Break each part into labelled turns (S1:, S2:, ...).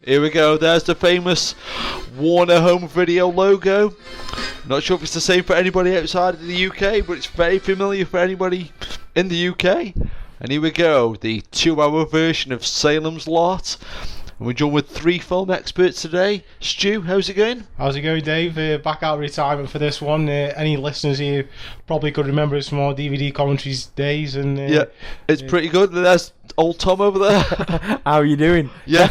S1: Here we go. There's the famous Warner Home Video logo. Not sure if it's the same for anybody outside of the UK, but it's very familiar for anybody in the UK. And here we go, the 2-hour version of Salem's Lot. And we're joined with 3 film experts today. Stu, how's it going?
S2: How's it going, Dave? Back out of retirement for this one. Any listeners here probably could remember us from our DVD commentaries days. And
S1: yeah, it's pretty good. There's old Tom over there.
S3: How are you doing?
S1: Yeah,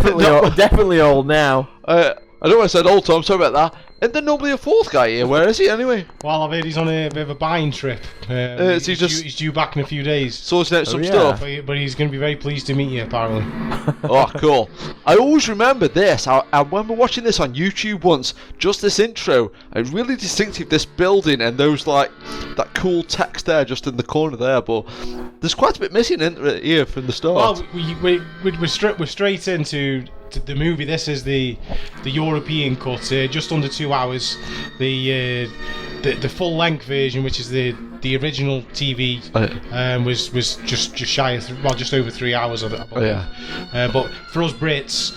S3: definitely old now.
S1: I know I said old Tom, sorry about that. And then normally a 4th guy here. Where is he anyway?
S2: Well, I've heard he's on a bit of a buying trip. He's due back in a few days.
S1: Sorting out some stuff.
S2: But he's going to be very pleased to meet you, apparently.
S1: Oh, cool. I always remember this. I remember watching this on YouTube once. Just this intro. It's really distinctive, this building and those, like, that cool text there just in the corner there. But there's quite a bit missing here from the start.
S2: Well, we're straight into the movie. This is the European cut, just under 2 hours. The full length version, which is the original TV, was just shy of just over 3 hours of it, I believe. But for us Brits,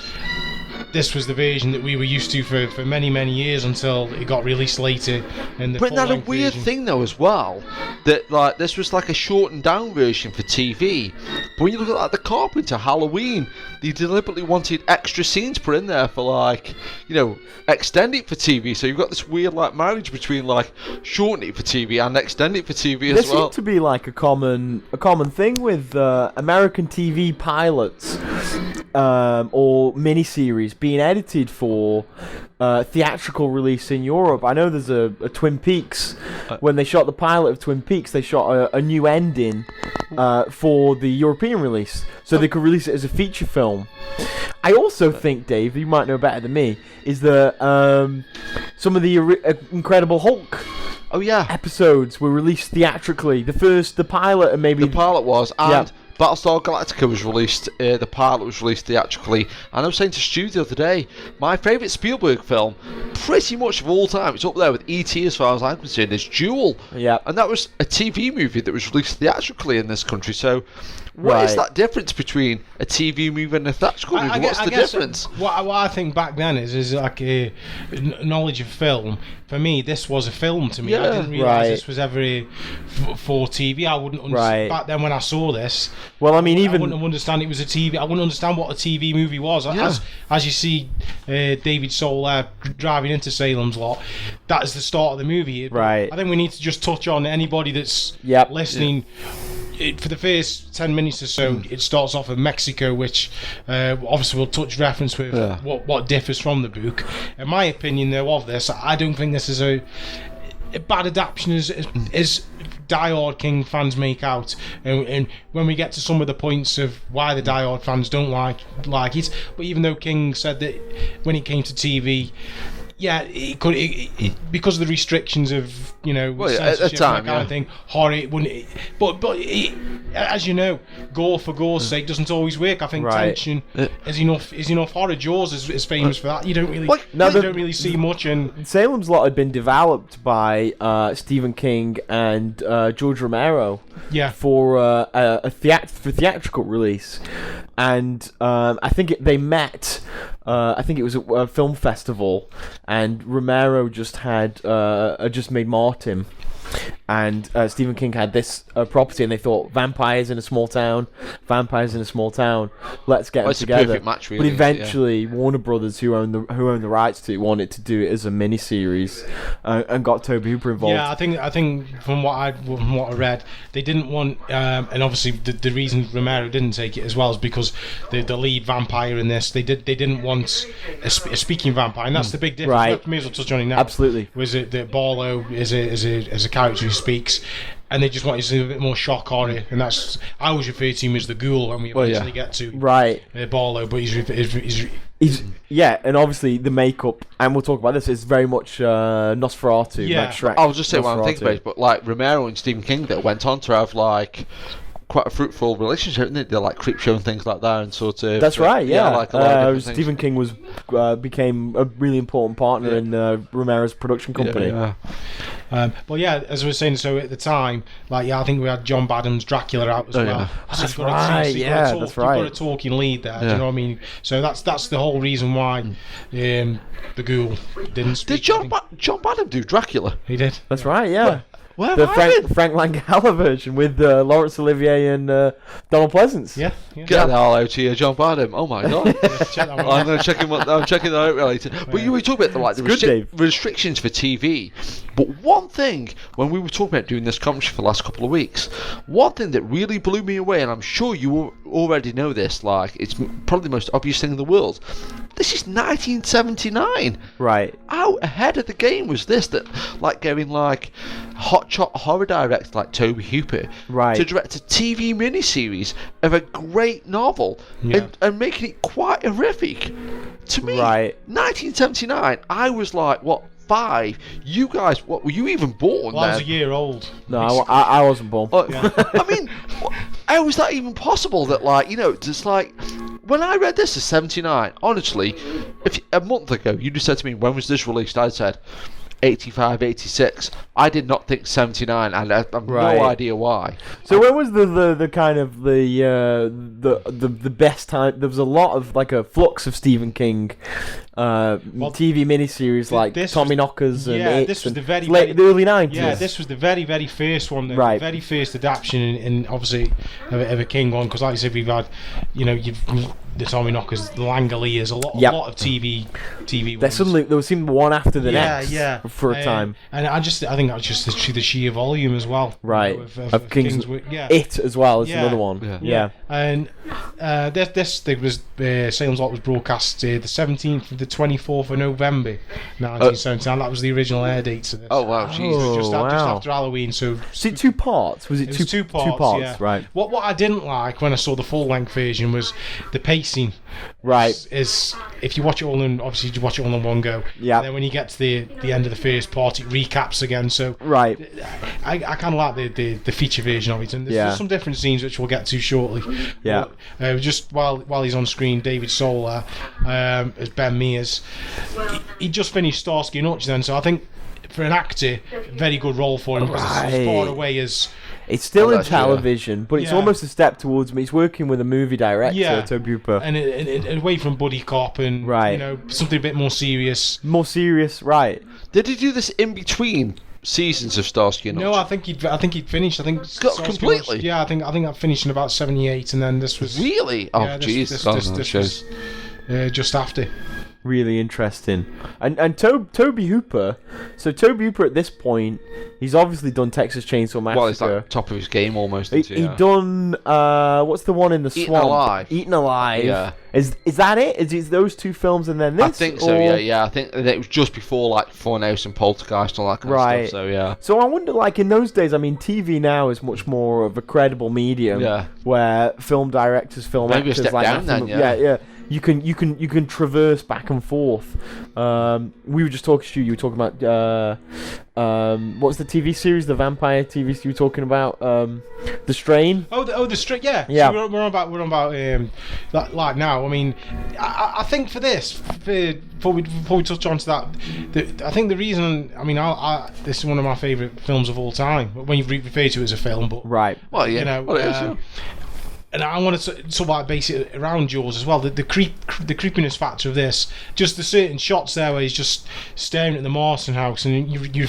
S2: this was the version that we were used to for many years until it got released later.
S1: But that's a weird thing though as well, that like this was like a shortened down version for TV. But when you look at like the Carpenter Halloween, they deliberately wanted extra scenes put in there for like, you know, extend it for TV. So you've got this weird like marriage between like shorten it for TV and extend it for TV as well.
S3: This seemed to be like a common thing with American TV pilots or miniseries being edited for theatrical release in Europe. I know there's a Twin Peaks. When they shot the pilot of Twin Peaks, they shot a new ending for the European release, so they could release it as a feature film. I also think, Dave, you might know better than me, is that some of the Incredible Hulk episodes were released theatrically. The pilot, and maybe
S1: the pilot was, and Battlestar Galactica was released, the pilot was released theatrically. And I was saying to Stu the other day, my favourite Spielberg film, pretty much of all time, it's up there with E.T. as far as I'm concerned, is Duel.
S3: Yeah.
S1: And that was a TV movie that was released theatrically in this country. So what is that difference between a TV movie and a theatrical movie? What's the difference?
S2: What I think back then is like a knowledge of film. For me, this was a film to me. I didn't realise this was ever for TV. I wouldn't understand. Back then when I saw this,
S3: well, I mean, I
S2: wouldn't understand it was a TV. I wouldn't understand what a TV movie was. As you see David Soul driving into Salem's Lot, that is the start of the movie.
S3: Right.
S2: I think we need to just touch on anybody that's listening. For the first 10 minutes or so, it starts off in Mexico, which obviously we'll touch reference with what differs from the book. In my opinion, though, of this, I don't think this is a bad adaptation as Die-Hard King fans make out. And when we get to some of the points of why the Die-Hard fans don't like it, but even though King said that when it came to TV, it could because of the restrictions of censorship, that kind of thing. Horror, it wouldn't. But as you know, gore for gore's sake doesn't always work. I think tension is enough. Horror. Jaws is famous for that. You don't really see much. And
S3: Salem's Lot had been developed by Stephen King and George Romero. For theatrical release, and I think they met. I think it was a film festival, and Romero just made Martin, and Stephen King had this property, and they thought vampires in a small town, let's get them together.
S1: Perfect match, really,
S3: but eventually, Warner Brothers, who owned the rights to it, wanted to do it as a miniseries, and got Tobe Hooper involved.
S2: Yeah, I think from what I read, they didn't want, and obviously the reason Romero didn't take it as well is because the lead vampire in this, they didn't want a speaking vampire, and that's the big difference.
S3: Right.
S2: May as well touch on it now.
S3: Absolutely.
S2: Was it that Barlow is a character who speaks, and they just wanted to see a bit more shock horror, and that's, I always refer to him as the ghoul when we eventually get to Barlow, but he's
S3: and obviously the makeup, and we'll talk about this, is very much Nosferatu.
S1: Yeah,
S3: like Shrek.
S1: I'll just say what I'm thinking about it, but like Romero and Stephen King that went on to have like quite a fruitful relationship, didn't they? They're like Creepshow and things like that, and sort of.
S3: That's right. Yeah,
S1: like a lot of
S3: Stephen King became a really important partner in Romero's production company.
S2: But yeah, as I was saying, so at the time, like I think we had John Badham's Dracula out as well.
S1: Yeah.
S2: So
S3: That's right. That's right.
S2: You've got a talking lead there. Do you know what I mean? So that's the whole reason why the Ghoul didn't speak.
S1: Did John Badham do Dracula?
S2: He did.
S3: That's right. Yeah.
S1: Where
S3: The
S1: have I been?
S3: Frank Langella version with Laurence Olivier and Donald Pleasance.
S2: Yeah.
S1: Get the hell out here, John Badham. Oh my god.
S2: Check that one
S1: I'm
S2: out.
S1: going to check him. I'm checking that out later. But you were talking about the
S3: good, Dave.
S1: restrictions for TV. But one thing, when we were talking about doing this commentary for the last couple of weeks, one thing that really blew me away, and I'm sure you already know this, like it's probably the most obvious thing in the world. This is 1979.
S3: Right.
S1: How ahead of the game was this? That like going like hotshot horror director like Tobe Hooper
S3: Right.
S1: to direct a TV miniseries of a great novel and making it quite horrific. To me,
S3: Right.
S1: 1979. I was like, what? 5. You guys, what were you even born
S2: Well, I was
S1: then?
S2: a year old.
S3: No, I wasn't born.
S1: I mean, how is that even possible? That like just like when I read this as 79, honestly, if a month ago you'd have said to me, when was this released? I'd said 85, 86. I did not think 79, and I have
S3: Right.
S1: no idea why.
S3: So when was the kind of the best time? There was a lot of like a flux of Stephen King TV miniseries like
S2: this
S3: Tommy
S2: was-
S3: Knockers and
S2: yeah,
S3: It
S2: this was
S3: and
S2: the very,
S3: late, the early 90s.
S2: Yeah, this was the very, very first one, the
S3: Right.
S2: very first adaptation, and obviously of a King one, because like I said, we've had, the Tommy Knockers, the Langoliers, a lot of TV ones.
S3: There was seemed one after the next for a time.
S2: And I think that's just the sheer volume as well.
S3: Right.
S2: Of King's
S3: It as well is
S2: Yeah.
S3: another one.
S1: Yeah.
S2: And this thing was Salem Lot was broadcast the 17th to the 24th of November 1979. That was the original air date of this.
S1: Oh wow, Jesus.
S3: Oh,
S2: just
S3: wow.
S2: after Halloween. So
S3: Was it 2 parts? Was it,
S2: it was two parts.
S3: Two parts,
S2: Yeah.
S3: right.
S2: What I didn't like when I saw the full length version was the pacing.
S3: Right.
S2: Is if you watch it all in, obviously you watch it all in one go.
S3: Yeah.
S2: And then when you get to the end of the first part, it recaps again. So
S3: Right.
S2: I kind of like the feature version of it, and there's some different scenes which we'll get to shortly.
S3: Yeah.
S2: But, just while he's on screen, David Solar as Ben Mears, he just finished Starsky and Hutch then, so I think for an actor, very good role for him because it's as far away as.
S3: It's still in
S1: that's true.
S3: television, but it's
S2: Yeah.
S3: almost a step towards me. He's working with a movie director, Tobe Hooper.
S2: And away from buddy cop and
S3: Right.
S2: something a bit more serious.
S3: More serious, right?
S1: Did he do this in between seasons of Starsky and
S2: No,
S1: Hutch?
S2: I think he'd finished. I think
S1: Completely?
S2: Yeah, I think I finished in about 78, and then this was
S1: Really? Oh,
S2: yeah,
S1: jeez.
S2: This
S1: shows.
S2: was just after.
S3: Really interesting. And Tobe Hooper. So Tobe Hooper at this point, he's obviously done Texas Chainsaw Massacre.
S1: Well, it's like top of his game almost.
S3: He done what's the one in the
S1: Eaten
S3: swamp?
S1: Alive.
S3: Eaten Alive.
S1: Yeah.
S3: Is that it? Is it those 2 films and then this?
S1: I think so.
S3: or-
S1: Yeah. I think that it was just before like Funhouse and Poltergeist and all that kind
S3: Right.
S1: of stuff. So yeah.
S3: So I wonder, like in those days, I mean, TV now is much more of a credible medium,
S1: Yeah.
S3: where film directors, film
S1: Maybe a
S3: actors,
S1: step
S3: like
S1: down then,
S3: yeah,
S1: yeah.
S3: you can traverse back and forth. We were just talking to you. You were talking about what's the TV series, the vampire TV series you were talking about? The Strain.
S2: The straight, yeah.
S3: Yeah.
S2: So we're on about like now. I mean, I think for this, before we touch on to that, I think the reason. I mean, this is one of my favourite films of all time. When you refer to it as a film, but
S3: Right.
S1: Well, yeah.
S2: you know,
S1: Well, it is, yeah.
S2: and I want to talk about base it around yours as well. The creepiness factor of this, just the certain shots there where he's just staring at the Marsten House, and you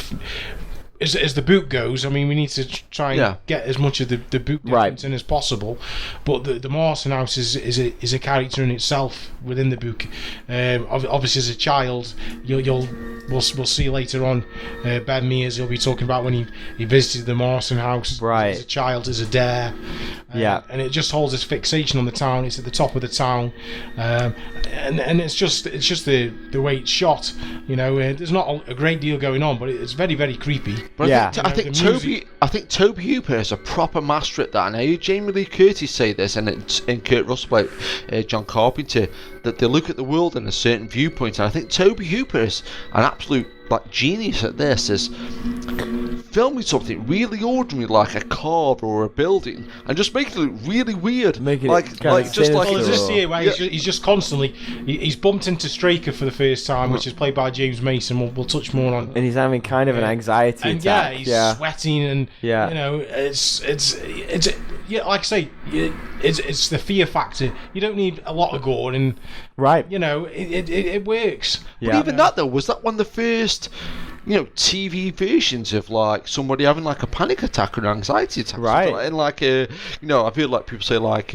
S2: as the book goes, I mean, we need to try and get as much of the book difference in as possible. But the Marsten House is a character in itself within the book. Obviously, as a child, we'll see later on. Ben Mears, he'll be talking about when he visited the Marsten House as a child, as a dare. And it just holds this fixation on the town. It's at the top of the town, and it's just the way it's shot. You know, there's not a great deal going on, but it's very, very creepy.
S1: But I think
S2: music-
S1: Tobe Hooper is a proper master at that. And I heard Jamie Lee Curtis say this, and it's in Kurt Russell about John Carpenter, that they look at the world in a certain viewpoint. And I think Tobe Hooper is an absolute genius at this. Is filming something really ordinary like a car or a building and just making it look really weird.
S3: Making
S1: like
S3: it kind of
S1: just like
S2: Well, there's this here where
S1: Yeah.
S2: he's just constantly he's bumped into Straker for the first time, which is played by James Mason. We'll touch more on.
S3: And he's having kind of an anxiety
S2: And
S3: attack.
S2: he's sweating, and
S3: Yeah.
S2: you know, it's yeah, like I say, it's the fear factor. You don't need a lot of gore, and
S3: Right.
S2: you know, it works.
S3: Yeah.
S1: But even that though, was that one of the first, TV versions of like somebody having like a panic attack or an anxiety attack?
S3: Right.
S1: And like I've heard like people say like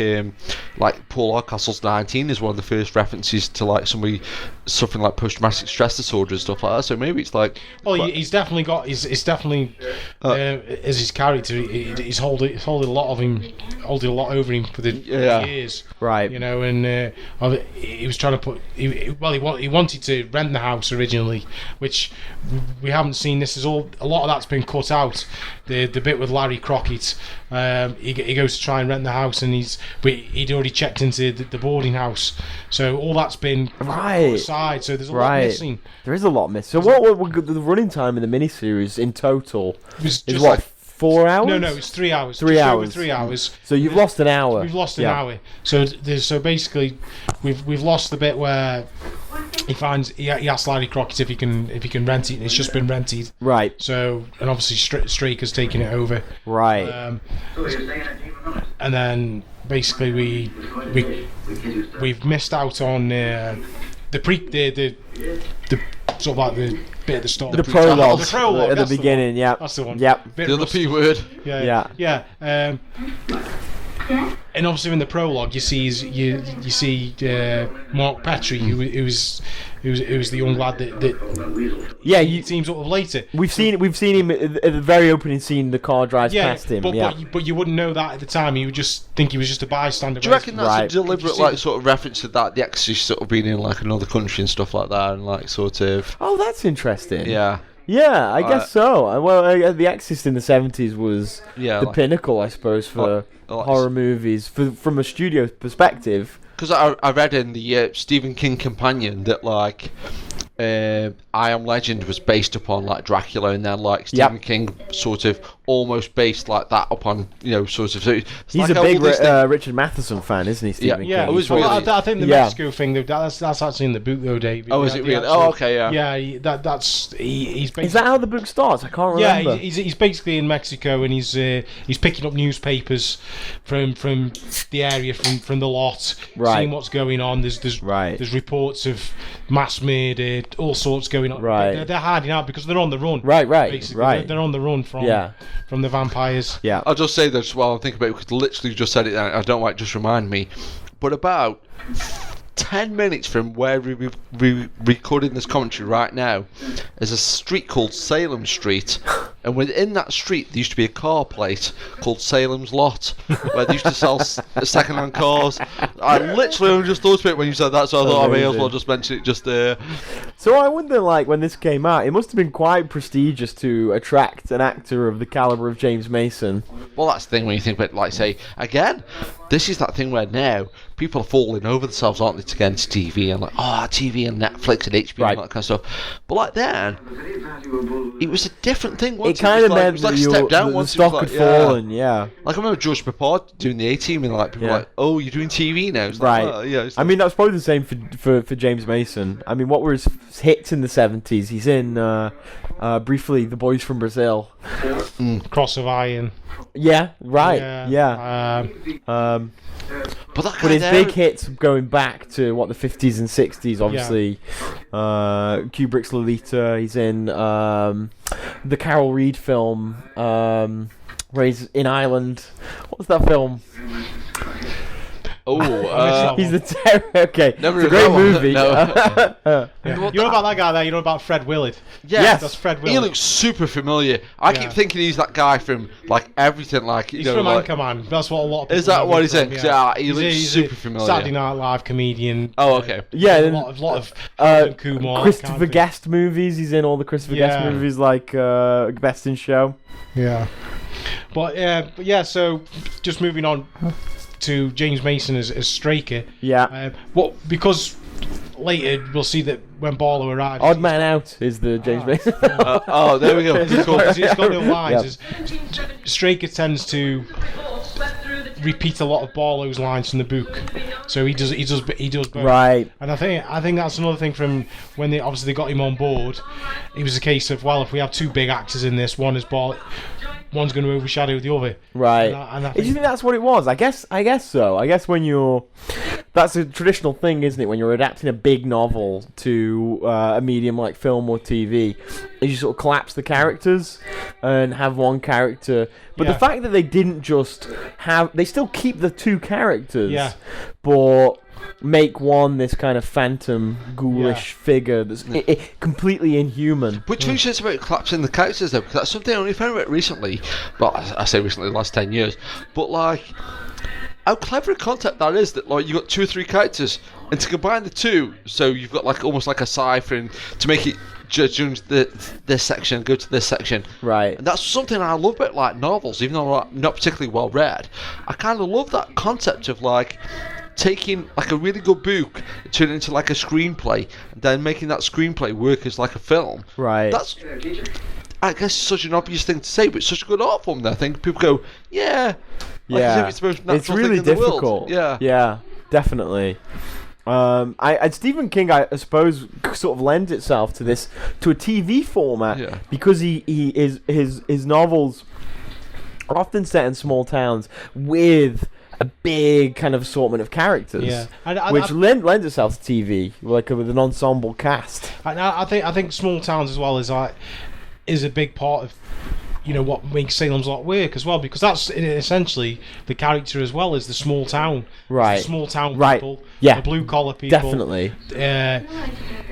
S1: Paul Hardcastle's 19 is one of the first references to like somebody suffering like post-traumatic stress disorder and stuff like that. So maybe it's like.
S2: Well, he's definitely got. He's definitely as his character. He's holding a lot over him for the years.
S3: Right.
S2: You know, and he was trying to put. He wanted to rent the house originally, which we haven't seen. This is all. A lot of that's been cut out. The bit with Larry Crockett. He goes to try and rent the house, and he'd already checked into the boarding house. So all that's been put aside. So there's a lot missing.
S3: There is a lot missing. So what the running time in the miniseries in total
S2: It was
S3: is
S2: just
S3: what,
S2: like
S3: 4 hours?
S2: No, it's 3 hours.
S3: 3
S2: Just
S3: hours.
S2: over 3 hours.
S3: So you've lost an hour.
S2: We've lost an hour. So basically, we've lost the bit where he asks Larry Crockett if he can rent it, and it's just been rented.
S3: Right.
S2: So and obviously Straker's taking it over.
S3: Right.
S2: And then basically we've missed out on the sort of like the bit at the start.
S3: The prologue.
S2: The prologue
S3: at the beginning.
S2: Yeah, that's the one.
S3: Yep.
S2: Bit
S1: The other
S2: rusty.
S1: P word.
S2: Yeah. And obviously in the prologue you see Mark Petrie, who was the young lad that
S3: you
S2: teams up with later.
S3: We've seen him at the very opening scene. The car drives past him.
S2: But you wouldn't know that at the time. You would just think he was just a bystander.
S1: Do you reckon that's
S3: Right.
S1: a deliberate like sort of reference to that? The Exorcist sort of being in like another country and stuff like that, and like sort of.
S3: Oh, that's interesting.
S1: Yeah.
S3: Yeah, I guess so. Well, The Exorcist in the 70s was the pinnacle, I suppose, for horror movies from a studio perspective.
S1: Because I read in the Stephen King companion that like I Am Legend was based upon like Dracula, and then like Stephen King sort of almost based like that upon sort of. So it's
S3: he's
S1: like
S3: a big
S1: thing.
S3: Richard Matheson fan, isn't he? Stephen King?
S1: it was
S2: Well,
S1: really.
S2: I think the Mexico thing that's actually in the book though, Dave.
S1: Oh, is it really? Oh, okay, yeah.
S2: Yeah, he's basically.
S3: Is that how the book starts? I can't remember.
S2: Yeah, he's basically in Mexico, and he's picking up newspapers from the area, from the lot, seeing what's going on. There's reports of mass murder, all sorts going on.
S3: Right.
S2: They're hiding out because they're on the run.
S3: Right.
S2: Basically. They're on the run from the vampires.
S3: Yeah.
S1: I'll just say this while I'm thinking about it, because literally just said it, and I don't like just remind me, but about 10 minutes from where we're recording this commentary right now is a street called Salem Street, and within that street there used to be a car plate called Salem's Lot, where they used to sell second-hand cars. I literally only just thought of it when you said that, so I thought I may as well just mention it just there.
S3: So I wonder, like, when this came out, it must have been quite prestigious to attract an actor of the caliber of James Mason.
S1: Well, that's the thing when you think about, like, say, again, this is that thing where now people are falling over themselves, aren't they, to get into TV and like, TV and Netflix and HBO and that kind of stuff. But like then, it was a different thing.
S3: It kind of meant
S1: that
S3: the stock had fallen, yeah.
S1: Like I remember George Papard doing the A-Team and like people were like, oh, you're doing TV now? It's
S3: right.
S1: Like,
S3: I mean, that's probably the same for James Mason. I mean, what were his hits in the 70s? He's in, briefly, The Boys from Brazil.
S2: Cross of Iron.
S3: Yeah, right, yeah.
S1: But
S3: his big hits going back to the 50s and 60s, obviously. Kubrick's Lolita. He's in the Carol Reed film where he's in Ireland. What was that film?
S1: Oh,
S3: he's the terror. Okay,
S1: never
S3: it's a great movie.
S1: No.
S2: You know about that guy there? You know about Fred Willard?
S1: Yes,
S2: that's Fred Willard.
S1: He looks super familiar. I keep thinking he's that guy from like everything. Like
S2: he's from Anchorman. That's what a lot of people.
S1: Is that what he's in?
S2: He
S1: looks super familiar.
S2: Saturday Night Live comedian.
S1: Oh, okay.
S3: Yeah,
S2: a lot of Kumar,
S3: Christopher Guest movies. He's in all the Christopher Guest movies, like Best in Show.
S2: Yeah, but yeah. So just moving on to James Mason as Straker.
S3: Yeah.
S2: Because later we'll see that when Barlow arrives,
S3: Odd Man Out is the James Mason.
S1: There we go.
S2: he's got no lines. Straker tends to repeat a lot of Barlow's lines from the book, so he does both.
S3: Right.
S2: And I think that's another thing from when they got him on board. It was a case of, well, if we have two big actors in this, one's going to overshadow the other.
S3: Right.
S2: I
S3: Do you think that's what it was? I guess so. I guess that's a traditional thing, isn't it? When you're adapting a big novel to a medium like film or TV, is you sort of collapse the characters and have one character. But the fact that they didn't just they still keep the two characters, but make one this kind of phantom, ghoulish figure that's completely inhuman.
S1: Which makes sense about collapsing the characters, though, because that's something I only found out recently. Well, I say recently, the last 10 years. But, like, how clever a concept that is, that, like, you've got 2 or 3 characters, and to combine the two, so you've got, like, almost like a cipher, and to make it judge this section, go to this section.
S3: Right.
S1: And that's something I love about, like, novels, even though I'm not particularly well read. I kind of love that concept of, like, taking like a really good book, turning it into like a screenplay, and then making that screenplay work as like a film.
S3: Right.
S1: That's, I guess, such an obvious thing to say, but it's such a good art form. I think people go, it's the most natural
S3: it's really
S1: thing in the
S3: difficult.
S1: world.
S3: Yeah, definitely. Stephen King, I suppose, sort of lends itself to a TV format because his novels are often set in small towns with a big kind of assortment of characters, which lends itself to TV, like with an ensemble cast.
S2: I think small towns as well is a big part of what makes Salem's Lot work as well, because that's essentially the character as well as the small town.
S3: Right.
S2: The small town people,
S3: the
S2: blue collar people,
S3: definitely.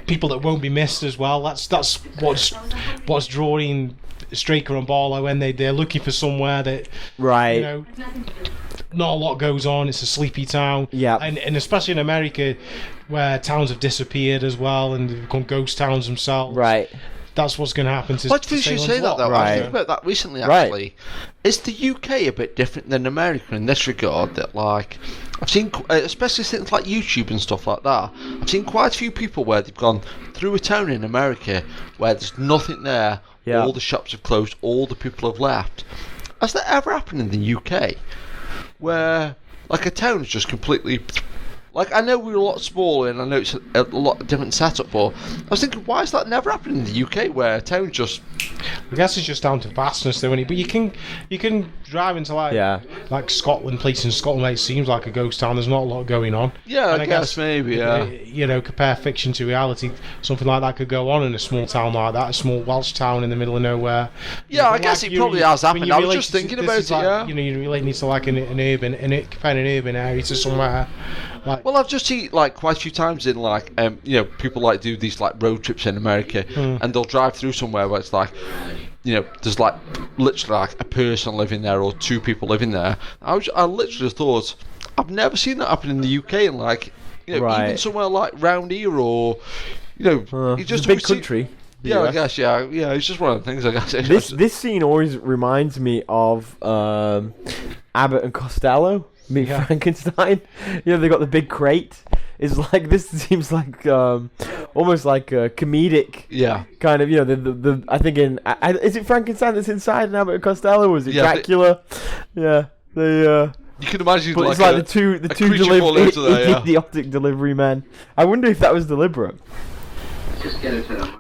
S2: People that won't be missed as well. That's what's drawing Straker and Barlow when they're looking for somewhere that not a lot goes on. It's a sleepy town.
S3: Yeah.
S2: And especially in America, where towns have disappeared as well and they've become ghost towns themselves.
S3: Right.
S2: That's what's going to happen to
S1: What's you say that, though? I was thinking about that recently, actually.
S3: Right.
S1: Is the UK a bit different than America in this regard? That, like, I've seen, especially since like YouTube and stuff like that, I've seen quite a few people where they've gone through a town in America where there's nothing there, all the shops have closed, all the people have left. Has that ever happened in the UK? Where, like, a town is just completely... Like, I know we're a lot smaller and I know it's a lot different setup, but I was thinking, why has that never happened in the UK where a town just...
S2: I guess it's just down to vastness, though, but you can drive into like Scotland, places in Scotland where it seems like a ghost town. There's not a lot going on.
S1: Yeah, I guess maybe.
S2: Compare fiction to reality. Something like that could go on in a small town like that, a small Welsh town in the middle of nowhere.
S1: Yeah, I guess it probably has happened. I was just thinking about it.
S2: You relate it to like an urban area to somewhere.
S1: Well, I've just seen like quite a few times in like people like do these like road trips in America, and they'll drive through somewhere where it's like, there's like literally like a person living there or 2 people living there. I literally thought, I've never seen that happen in the UK, and like even somewhere like round here or
S3: it's just a big country.
S1: Yeah, I guess. Yeah. It's just one of the things. I guess
S3: this scene always reminds me of Abbott and Costello meet Frankenstein. They got the big crate. It's like, this seems like almost like a comedic kind of, the I think is it Frankenstein that's inside an Abbott and Costello, or is it Dracula? They
S1: you can imagine,
S3: but
S1: like,
S3: it's like the two idiotic delivery men. I wonder if that was deliberate.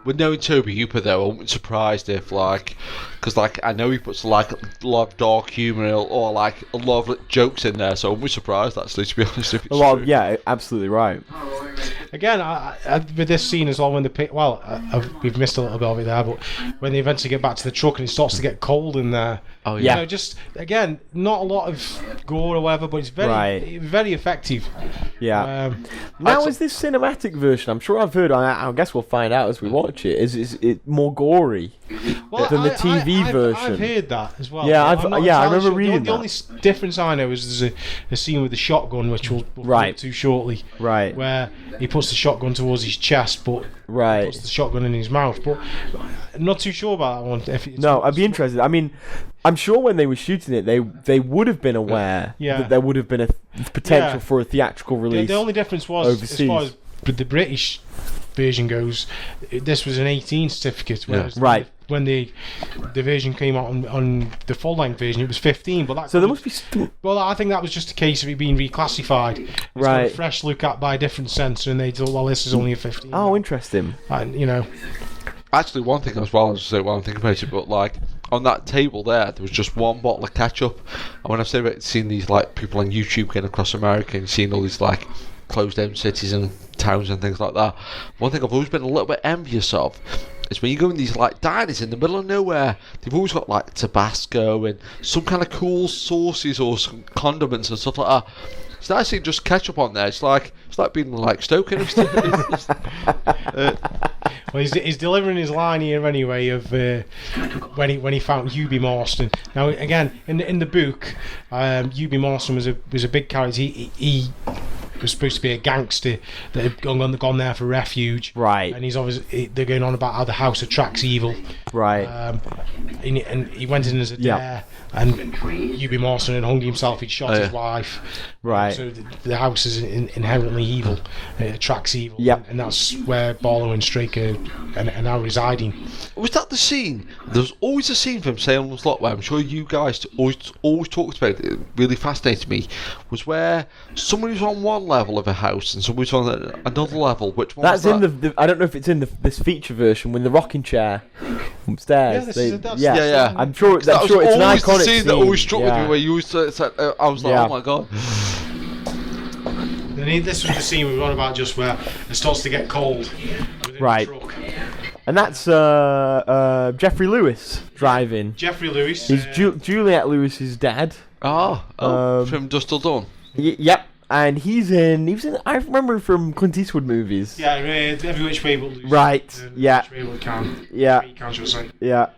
S1: With knowing Tobe Hooper, though, I wouldn't be surprised if, like, because like I know he puts like a lot of dark humour or like a lot of jokes in there, so I wouldn't be surprised actually, to be honest. If it's true.
S3: Absolutely right.
S2: Again, with this scene as well, when we've missed a little bit of it there, but when they eventually get back to the truck and it starts to get cold in there.
S1: Oh yeah.
S2: Just again, not a lot of gore or whatever, but it's very, very effective.
S3: Yeah. Now, is this cinematic version? I'm sure I've heard. I guess we'll find out as we watch it. Is it more gory than the TV version?
S2: I've heard that as well.
S3: Yeah, I remember reading
S2: that. The only difference I know is there's a scene with the shotgun, which we'll get to shortly.
S3: Right.
S2: Where he puts the shotgun towards his chest, but puts the shotgun in his mouth. But I'm not too sure about that one.
S3: No, I'd be interested. I mean, I'm sure when they were shooting it, they would have been aware that there would have been a potential for a theatrical release.
S2: The only difference was,
S3: overseas.
S2: as far as the British version goes, this was an 18 certificate. Whereas
S3: right.
S2: When the version came out on the full length version, it was 15. But that
S3: so there must be.
S2: Well, I think that was just a case of it being reclassified. It's got a fresh look at by a different censor, and they thought, well, this is only a 15.
S3: Oh, interesting.
S2: And you know.
S1: Actually, one thing as well, while I'm thinking about it, but like on that table there was just one bottle of ketchup. And when I've seen these like people on YouTube getting across America and seeing all these like closed down cities and towns and things like that, one thing I've always been a little bit envious of is when you go in these like diners in the middle of nowhere, they've always got like Tabasco and some kind of cool sauces or some condiments and stuff like that. It's nice seeing just ketchup on there. It's like being like Stoker.
S2: Well, he's delivering his line here anyway of when he found Hubie Marsten. Now again in the book, Hubie Marsten was a big character. He was supposed to be a gangster that had gone there for refuge.
S3: Right.
S2: And he's obviously they're going on about how the house attracts evil.
S3: Right.
S2: And he went in as a dare. And Hubie Marsten had hung himself. He'd shot his wife.
S3: Right.
S2: So the house is inherently evil. It attracts evil.
S3: Yep.
S2: And that's where Barlow and Straker are now residing.
S1: Was that the scene? There's always a scene from Salem Lot where I'm sure you guys always talked about it. It really fascinated me. Was where somebody was on one level of a house and somebody was on another level. Which one?
S3: That's
S1: was that?
S3: in the. I don't know if it's in this feature version when the rocking chair upstairs.
S1: Yeah.
S3: I'm sure it's an iconic
S1: scene that always struck with me where you always said, I was like, oh my god.
S2: Then this was the scene we were on about just where it starts to get cold within the truck.
S3: And that's Jeffrey Lewis driving.
S2: Jeffrey Lewis.
S3: He's Juliette Lewis's dad.
S1: From Dusk Till Dawn.
S3: Yep. And he was in. I remember from Clint Eastwood movies.
S2: Yeah, Every Which Way But Loose.
S3: Right. Yeah.
S2: Which Way But Can.
S3: Yeah.
S2: Yeah.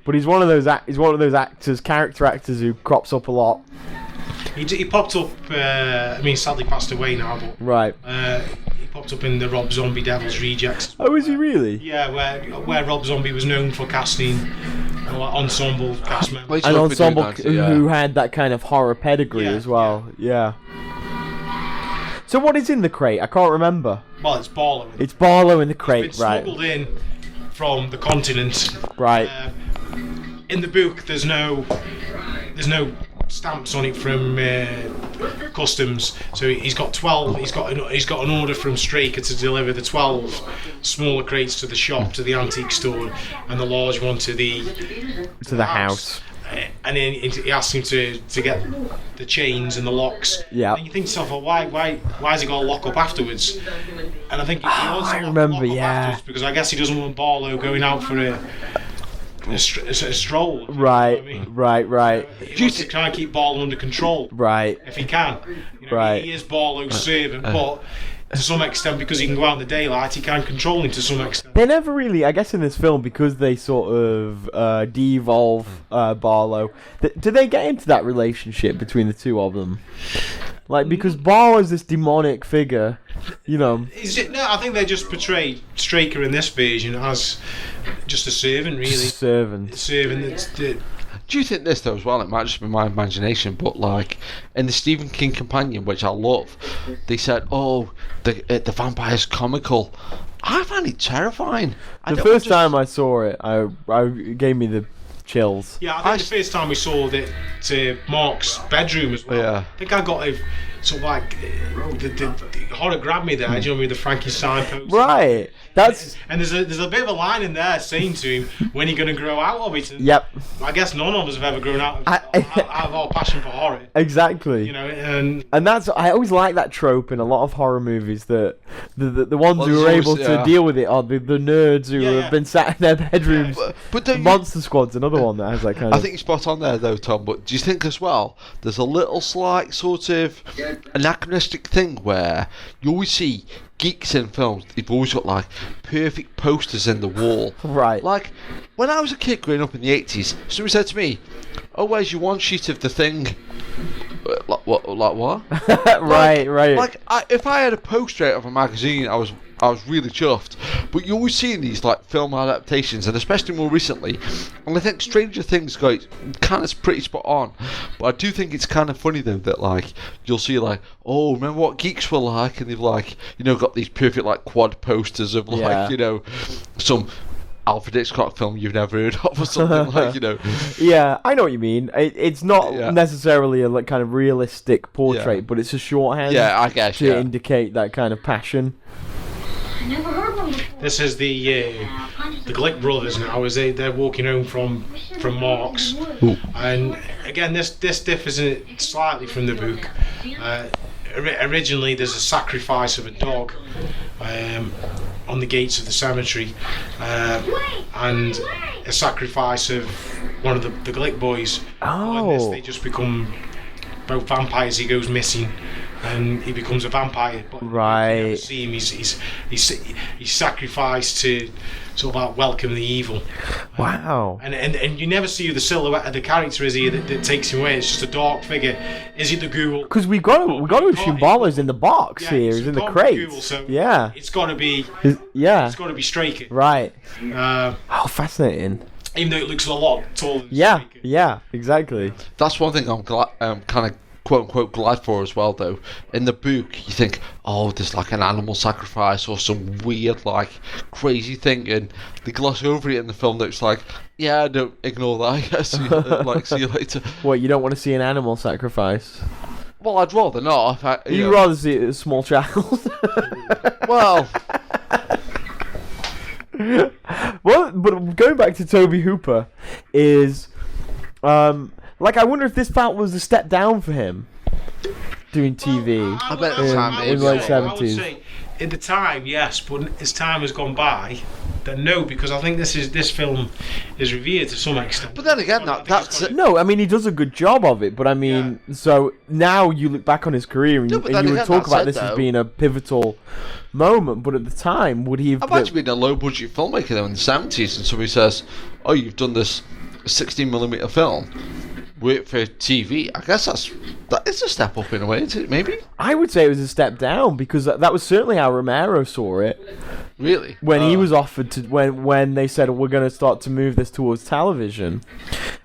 S3: But he's one of those actors, character actors who crops up a lot.
S2: He popped up. Sadly passed away now, but
S3: right.
S2: He popped up in the Rob Zombie Devil's Rejects.
S3: Oh, is he really?
S2: Yeah, where Rob Zombie was known for casting ensemble cast members.
S3: An ensemble who had that kind of horror pedigree as well. Yeah. So what is in the crate? I can't remember.
S2: Well, it's Barlow.
S3: It's Barlow in the crate,
S2: it's been smuggled in from the continent.
S3: Right.
S2: In the book, there's no stamps on it from customs. So he's got 12. He's got an order from Straker to deliver the 12 smaller crates to the shop, to the antique store, and the large one to the
S3: house.
S2: And then he asked him to get the chains and the locks.
S3: Yeah.
S2: And you think to yourself, well, why has he got to lock up afterwards? And I think he wants to lock up afterwards because I guess he doesn't want Barlow going out for a stroll.
S3: Right.
S2: You know what I mean?
S3: Right.
S2: He wants to try and keep Barlow under control.
S3: Right.
S2: If he can.
S3: Right.
S2: He is Barlow's servant, but to some extent, because he can go out in the daylight, he can control him to some extent.
S3: They never really, I guess in this film, because they sort of de-evolve Barlow, do they get into that relationship between the two of them? Like, because Barlow's this demonic figure, you know.
S2: I think they just portray Straker in this version as just a servant, really.
S3: Just a servant.
S1: Do you think this though as well? It might just be my imagination, but like in the Stephen King companion, which I love, they said, "Oh, the vampire's comical." I find it terrifying.
S3: The first time I saw it, it gave me the chills.
S2: Yeah, I think the first time we saw it to Mark's bedroom as well.
S1: Yeah.
S2: I think I got sort of like the horror grabbed me there. Do you know, with the Frankenstein poster.
S3: Right.
S2: And there's a bit of a line in there saying to him, when are you going to grow out of it? And
S3: yep.
S2: I guess none of us have ever grown out of our passion for horror.
S3: Exactly.
S2: You know,
S3: and that's, I always like that trope in a lot of horror movies, that the ones who are able to deal with it are the nerds who have been sat in their bedrooms. But the Monster Squad's another one that has that kind of.
S1: I think you're spot on there though, Tom. But do you think as well there's a little slight sort of anachronistic thing where you always see geeks in films, they've always got like perfect posters in the wall.
S3: Right.
S1: Like when I was a kid growing up in the 80s, somebody said to me, "Oh, where's your one sheet of The Thing?" Like what?
S3: Right.
S1: Like if I had a poster out of a magazine, I was really chuffed. But you always see in these like film adaptations, and especially more recently, and I think Stranger Things got kind of pretty spot on. But I do think it's kind of funny though that like you'll see like, oh, remember what geeks were like, and they've like got these perfect like quad posters of like some Alfred Hitchcock film you've never heard of or something like.
S3: Yeah, I know what you mean. It's not necessarily a like kind of realistic portrait, but it's a shorthand.
S1: Yeah, I guess
S3: to indicate that kind of passion.
S2: This is the Glick brothers now, as they're walking home from Mark's.
S1: Ooh.
S2: And again, this differs slightly from the book. Originally, there's a sacrifice of a dog on the gates of the cemetery, and a sacrifice of one of the Glick boys.
S3: Oh.
S2: In this, they just become both vampires. He goes missing, and he becomes a vampire. But
S3: right.
S2: You never see him. He's sacrificed to sort of like welcome the evil.
S3: Wow.
S2: And you never see who the silhouette of the character is here that takes him away. It's just a dark figure. Is he the ghoul?
S3: Because we got to assume Barlow's in the box here. He's in the crate.
S2: Ghoul, so
S3: yeah.
S2: It's got to be.
S3: It's
S2: got to be Straker.
S3: Right. Fascinating.
S2: Even though it looks a lot taller than Straker.
S3: Yeah, exactly.
S1: That's one thing I'm glad, kind of quote-unquote glad for as well, though. In the book, you think, oh, there's like an animal sacrifice or some weird, like, crazy thing, and they gloss over it in the film that it's like, yeah, don't ignore that, I guess. See you later.
S3: What, you don't want to see an animal sacrifice?
S1: Well, I'd rather not.
S3: You'd rather see a small child?
S1: Well...
S3: Well, but going back to Tobe Hooper is, like, I wonder if this was a step down for him doing TV.
S1: I bet the time
S3: in late 70s.
S2: I would say, at the time, yes, but as time has gone by, then no, because I think this film is revered to some extent.
S1: But then again, that's it.
S3: No, I mean, he does a good job of it, but I mean, so now you look back on his career and, you would talk about this as being a pivotal moment, but at the time, would he have...
S1: I've actually been a low-budget filmmaker though in the 70s, and somebody says, oh, you've done this 16mm film, work for TV. I guess that is a step up in a way, isn't it, maybe?
S3: I would say it was a step down, because that was certainly how Romero saw it.
S1: Really?
S3: When he was offered to, when they said, we're going to start to move this towards television.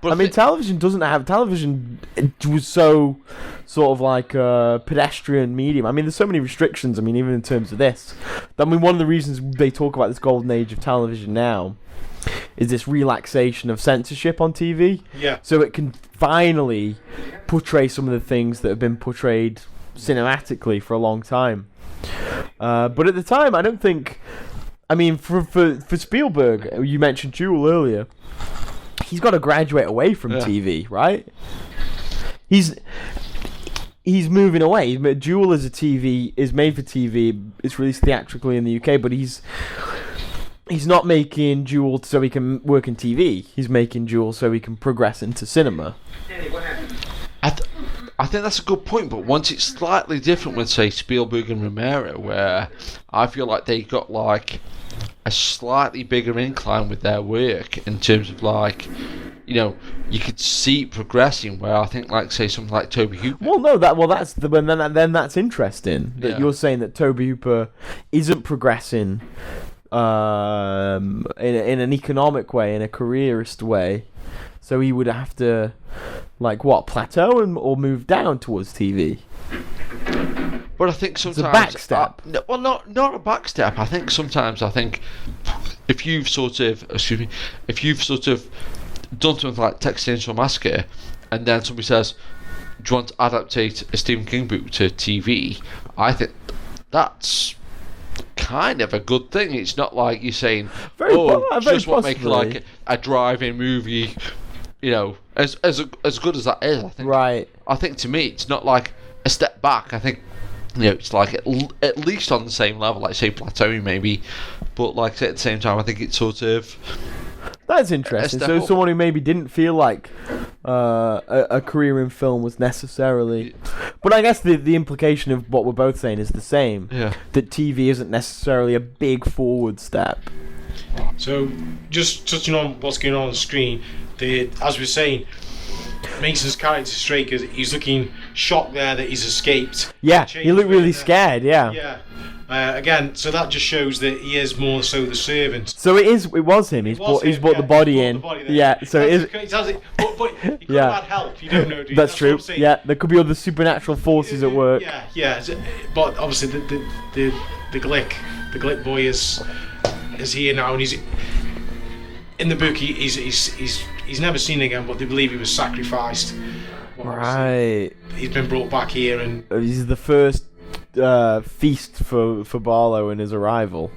S3: But I mean, television it was so sort of like a pedestrian medium. I mean, there's so many restrictions, I mean, even in terms of this. I mean, one of the reasons they talk about this golden age of television now is this relaxation of censorship on TV.
S2: Yeah.
S3: So it can finally portray some of the things that have been portrayed cinematically for a long time. But at the time, I don't think... I mean, for Spielberg, you mentioned Jewel earlier. He's got to graduate away from TV, right? He's moving away. Jewel is made for TV. It's released theatrically in the UK, but he's not making Jewel so he can work in TV. He's making Jewel so he can progress into cinema.
S1: I think that's a good point, but once it's slightly different with, say, Spielberg and Romero, where I feel like they got, like, a slightly bigger incline with their work in terms of, like, you could see it progressing, where I think, like, say, something like Tobe Hooper...
S3: then that's interesting, that you're saying that Tobe Hooper isn't progressing in an economic way, in a careerist way. So he would have to, like, plateau or move down towards TV?
S1: But I think sometimes...
S3: It's a back step.
S1: Not a back step. I think sometimes, if you've sort of done something like Texas Chainsaw Massacre, and then somebody says, do you want to adaptate a Stephen King book to TV? I think that's kind of a good thing. It's not like you're saying, just want to make like a drive-in movie... as good as that is, I think.
S3: Right.
S1: I think to me, it's not like a step back. I think, it's like at least on the same level, like say plateauing maybe, but like say at the same time, I think it's sort of.
S3: That's interesting. So someone who maybe didn't feel like a career in film was necessarily, but I guess the implication of what we're both saying is the same.
S1: Yeah. That
S3: TV isn't necessarily a big forward step.
S2: So, just touching on what's going on the screen. As we're saying, Mason's character Straker, he's looking shocked there that he's escaped.
S3: Yeah, he looked really scared. Yeah.
S2: Yeah, Again, so that just shows that he is more so the servant.
S3: So it was him. He's brought the body in. Yeah. So it is.
S2: But he could have had help. You don't know, do you?
S3: That's true. Yeah. There could be other supernatural forces at work.
S2: Yeah. But obviously the Glick boy is here now, and he's in the book. He's never seen again, but they believe he was sacrificed.
S3: Right.
S2: He's been brought back here, and
S3: he's the first feast for Barlow and his arrival.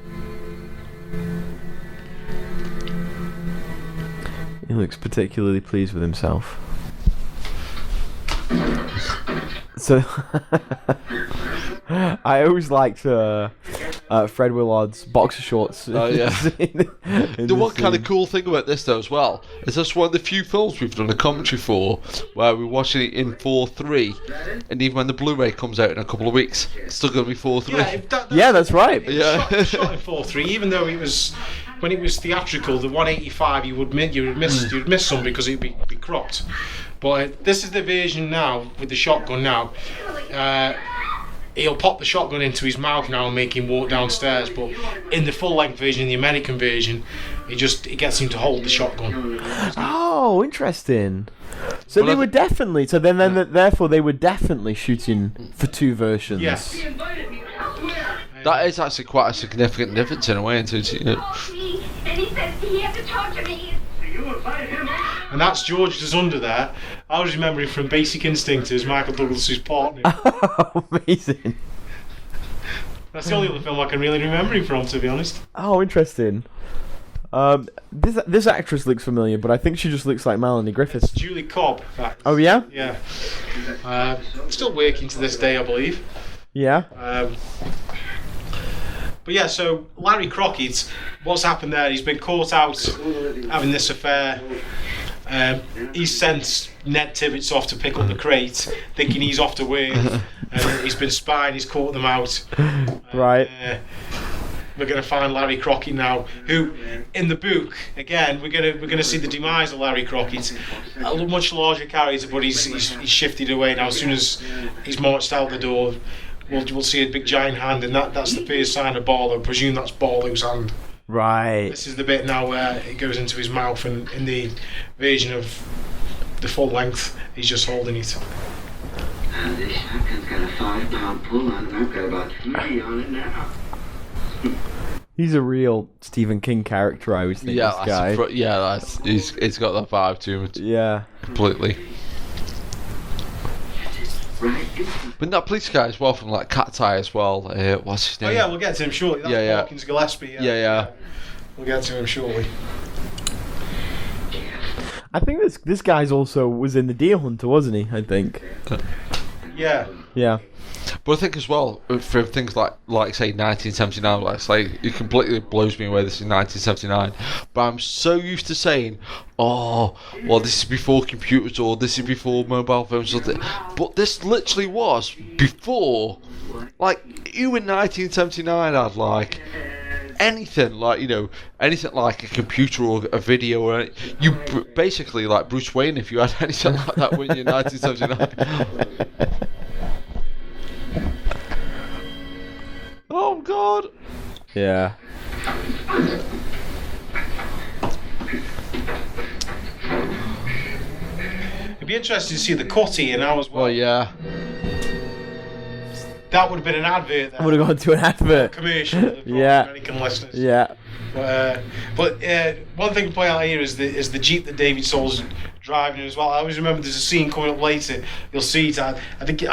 S3: He looks particularly pleased with himself. So I always liked Fred Willard's boxer shorts.
S1: Oh yeah. The one kind of cool thing about this though as well is this one of the few films we've done a commentary for where we're watching it in 4:3, and even when the Blu-ray comes out in a couple of weeks, it's still going to be 4:3.
S3: Yeah, that's right.
S2: Yeah, shot in 4:3, even though it was. When it was theatrical, the 185 you would miss some because it'd be cropped. But this is the version now with the shotgun. Now he'll pop the shotgun into his mouth now and make him walk downstairs. But in the full length version, the American version, it gets him to hold the shotgun.
S3: Oh, interesting. So they were definitely. So therefore they were definitely shooting for two versions.
S2: Yes.
S1: That is actually quite a significant difference in a way, into
S4: And he says he has to talk to me.
S2: And that's George that's under there. I was remembering from Basic Instinct as Michael Douglas's partner.
S3: Oh, amazing.
S2: That's the only other film I can really remember him from, to be honest.
S3: Oh, interesting. This actress looks familiar, but I think she just looks like Melanie Griffith.
S2: It's Julie Cobb.
S3: Oh yeah?
S2: Yeah. Still working to this day, I believe.
S3: Yeah.
S2: But yeah, so Larry Crockett, what's happened there? He's been caught out having this affair. He's sent Ned Tibbets off to pick up the crate, thinking he's off to work, and he's been spying. He's caught them out.
S3: Right.
S2: We're going to find Larry Crockett now, who, in the book, again, we're going to see the demise of Larry Crockett. A much larger character, but he's shifted away now. As soon as he's marched out the door, we'll see a big giant hand, and that's the first sign of Barlow. I presume that's Barlow's hand.
S3: Right.
S2: This is the bit now where it goes into his mouth, and in the version of the full length, he's just holding it.
S5: This shotgun's got a 5-pound pull on it, and I've got about 3 on it now.
S3: He's a real Stephen King character, I always think.
S1: Yeah,
S3: this guy.
S1: He's got that vibe to him.
S3: Yeah.
S1: Completely. But that police guy as well from like Cat's Eye as well. What's his name?
S2: Oh yeah, we'll get to him shortly. That's Hawkins Gillespie.
S1: Yeah.
S2: We'll get to him shortly.
S3: I think this guy's also was in The Deer Hunter, wasn't he? I think.
S2: Yeah.
S3: Yeah.
S1: But I think as well, for things like say 1979, it completely blows me away. This is 1979, but I'm so used to saying, "Oh, well, this is before computers, or this is before mobile phones." But this literally was before. Like, you in 1979 had like anything like anything like a computer or a video, or you basically like Bruce Wayne if you had anything like that when you're in 1979. Oh God!
S3: Yeah.
S2: It'd be interesting to see the cut here now as well.
S1: Well, yeah.
S2: That would have been an advert.
S3: Would have gone to an advert.
S2: Commercial.
S3: Yeah.
S2: American listeners.
S3: Yeah.
S2: But one thing to point out here is the Jeep that David Soul's driving as well. I always remember there's a scene coming up later. You'll see it. I think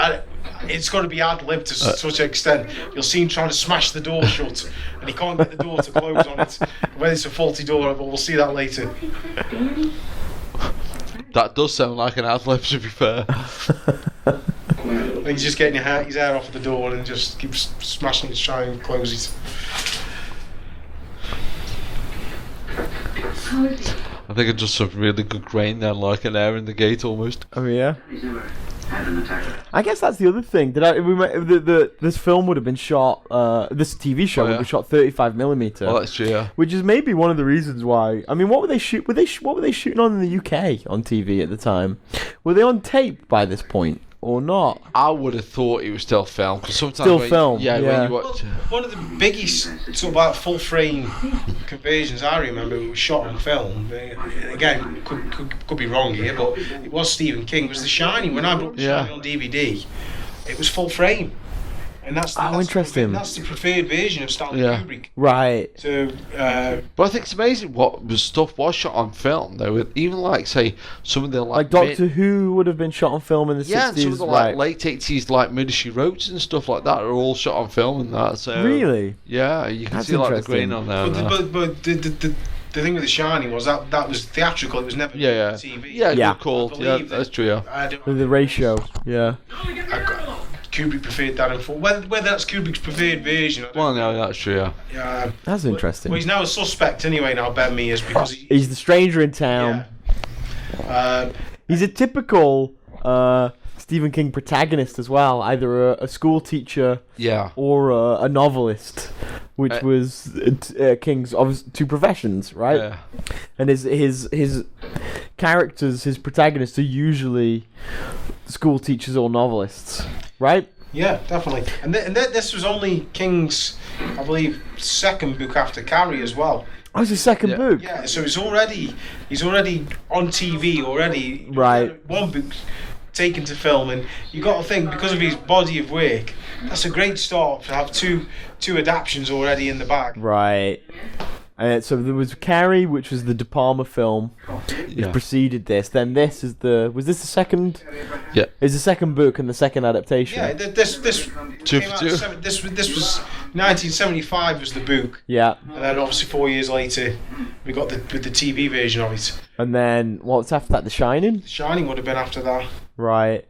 S2: it's got to be ad-libbed to such an extent. You'll see him trying to smash the door shut, and he can't get the door to close on it. Whether it's a faulty door, but we'll see that later.
S1: That does sound like an ad-lib, to be fair.
S2: And he's just getting his hair off the door and just keeps smashing it to try and close it.
S1: I think it's just some really good grain there, like an air in the gate almost.
S3: Oh yeah. I guess that's the other thing. This film would have been shot. This TV show would have been shot 35mm.
S1: Oh, that's true. Yeah.
S3: Which is maybe one of the reasons why. I mean, what were they what were they shooting on in the UK on TV at the time? Were they on tape by this point, or not?
S1: I would have thought it was still film, because sometimes
S3: Still
S1: when,
S3: film,
S1: when
S3: yeah.
S1: you watch,
S2: One of the biggest sort of like full frame conversions I remember was shot on film. Again, could be wrong here, but it was Stephen King. It was The Shining. When I brought The Shining on DVD, it was full frame. And that's
S3: interesting.
S2: That's the preferred version of Stanley Kubrick.
S3: Right.
S2: So,
S1: but I think it's amazing what stuff was shot on film. Though, even like say some of the
S3: like Doctor Who would have been shot on film in the 60s.
S1: Yeah, and some of the like late 80s like Military Roads and stuff like that are all shot on film and that. So
S3: really,
S1: yeah, you can
S3: that's
S1: see like the grain on there.
S2: But the thing with The Shining was that was theatrical. It was never TV.
S1: Yeah, good call. Yeah, that's true. Yeah,
S3: the ratio. Yeah.
S2: Kubrick preferred that in full. Whether that's Kubrick's preferred version.
S1: Well, no, that's true.
S2: Yeah.
S3: That's interesting.
S2: Well, he's now a suspect anyway. Now Ben Mears because
S3: he's the stranger in town.
S2: Yeah.
S3: He's a typical Stephen King protagonist as well. Either a school teacher, or a novelist, which was King's two professions, right?
S1: Yeah.
S3: And his characters, his protagonists, are usually school teachers or novelists, right?
S2: Yeah, definitely. And this was only King's, I believe, second book after Carrie as well.
S3: Oh, it's his second book.
S2: Yeah, so he's already on TV already.
S3: Right.
S2: One book taken to film, and you got to think because of his body of work, that's a great start to have two adaptions already in the bag.
S3: Right. So there was Carrie, which was the De Palma film, which preceded this. Then this is was this the second?
S1: Yeah.
S3: It's the second book and the second adaptation.
S2: Yeah, this came out this was 1975 was the book.
S3: Yeah.
S2: And then obviously 4 years later, we got the TV version of it.
S3: And then what's after that? The Shining.
S2: The Shining would have been after that.
S3: Right.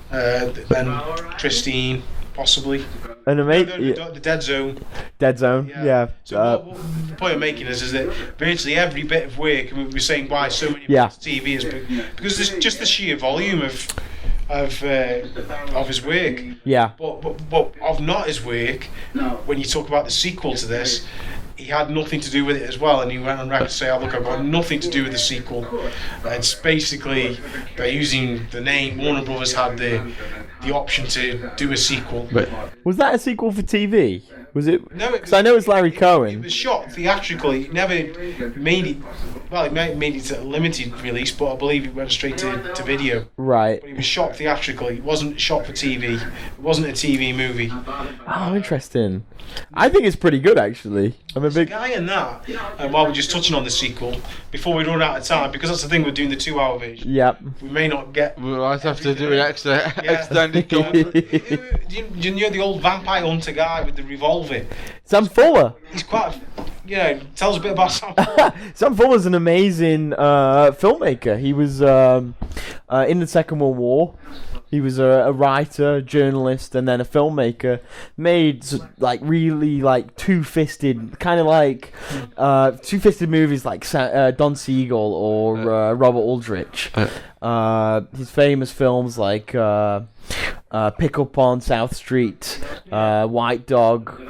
S2: Then Christine. Possibly.
S3: And
S2: the Dead Zone.
S3: Dead Zone, yeah.
S2: So what the point I'm making is that virtually every bit of work, and we were saying why so many TV is because there's just the sheer volume of his work.
S3: Yeah.
S2: But of not his work, when you talk about the sequel to this, he had nothing to do with it as well, and he went on record to say, "Oh look, I've got nothing to do with the sequel." It's basically by using the name. Warner Brothers had the option to do a sequel.
S1: But
S3: was that a sequel for TV? Was it?
S2: No,
S3: because I know it's Larry Cohen.
S2: It was shot theatrically. It never made it. Well, it made it a limited release, but I believe it went straight to video.
S3: Right.
S2: But it was shot theatrically. It wasn't shot for TV. It wasn't a TV movie.
S3: Oh, interesting. I think it's pretty good, actually. I'm a big
S2: guy in that. And while we're just touching on the sequel, before we run out of time, because that's the thing, we're doing the 2-hour version.
S3: Yep.
S2: We may not get.
S1: We might have to do an extended cut.
S2: Do you know the old vampire hunter guy with the revolver?
S3: Sam Fuller.
S2: He's quite. Tell us a bit about Sam Fuller.
S3: Sam Fuller's an amazing filmmaker. He was in the Second World War. He was a writer, journalist, and then a filmmaker. Made really two-fisted, kind of like two-fisted movies like Don Siegel or Robert Aldrich. His famous films like Pick Up on South Street, White Dog,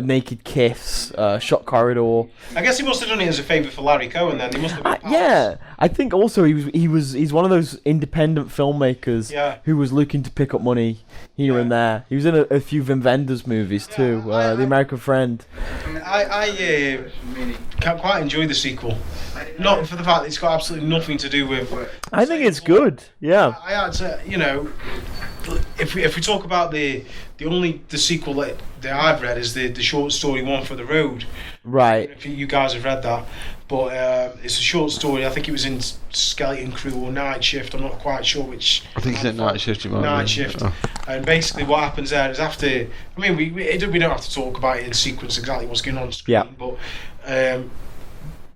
S3: Naked Kiss, Shot Corridor.
S2: I guess he must have done it as a favour for Larry Cohen then. He must have been
S3: yeah, I think also he's one of those independent filmmakers who was looking to pick up money here and there. He was in a few Wim Wenders movies too, The American Friend.
S2: I quite enjoy the sequel. Not for the fact that it's got absolutely nothing to do with.
S3: I think it's good. Yeah.
S2: I had to, if we talk about the sequel that I've read is the short story One for the Road.
S3: Right.
S2: If you guys have read that, but it's a short story. I think it was in Skeleton Crew or Night Shift. I'm not quite sure which.
S1: I think it's in Night Shift.
S2: Night Shift. Oh. And basically, what happens there is after. I mean, we don't have to talk about it in sequence exactly what's going on screen, but.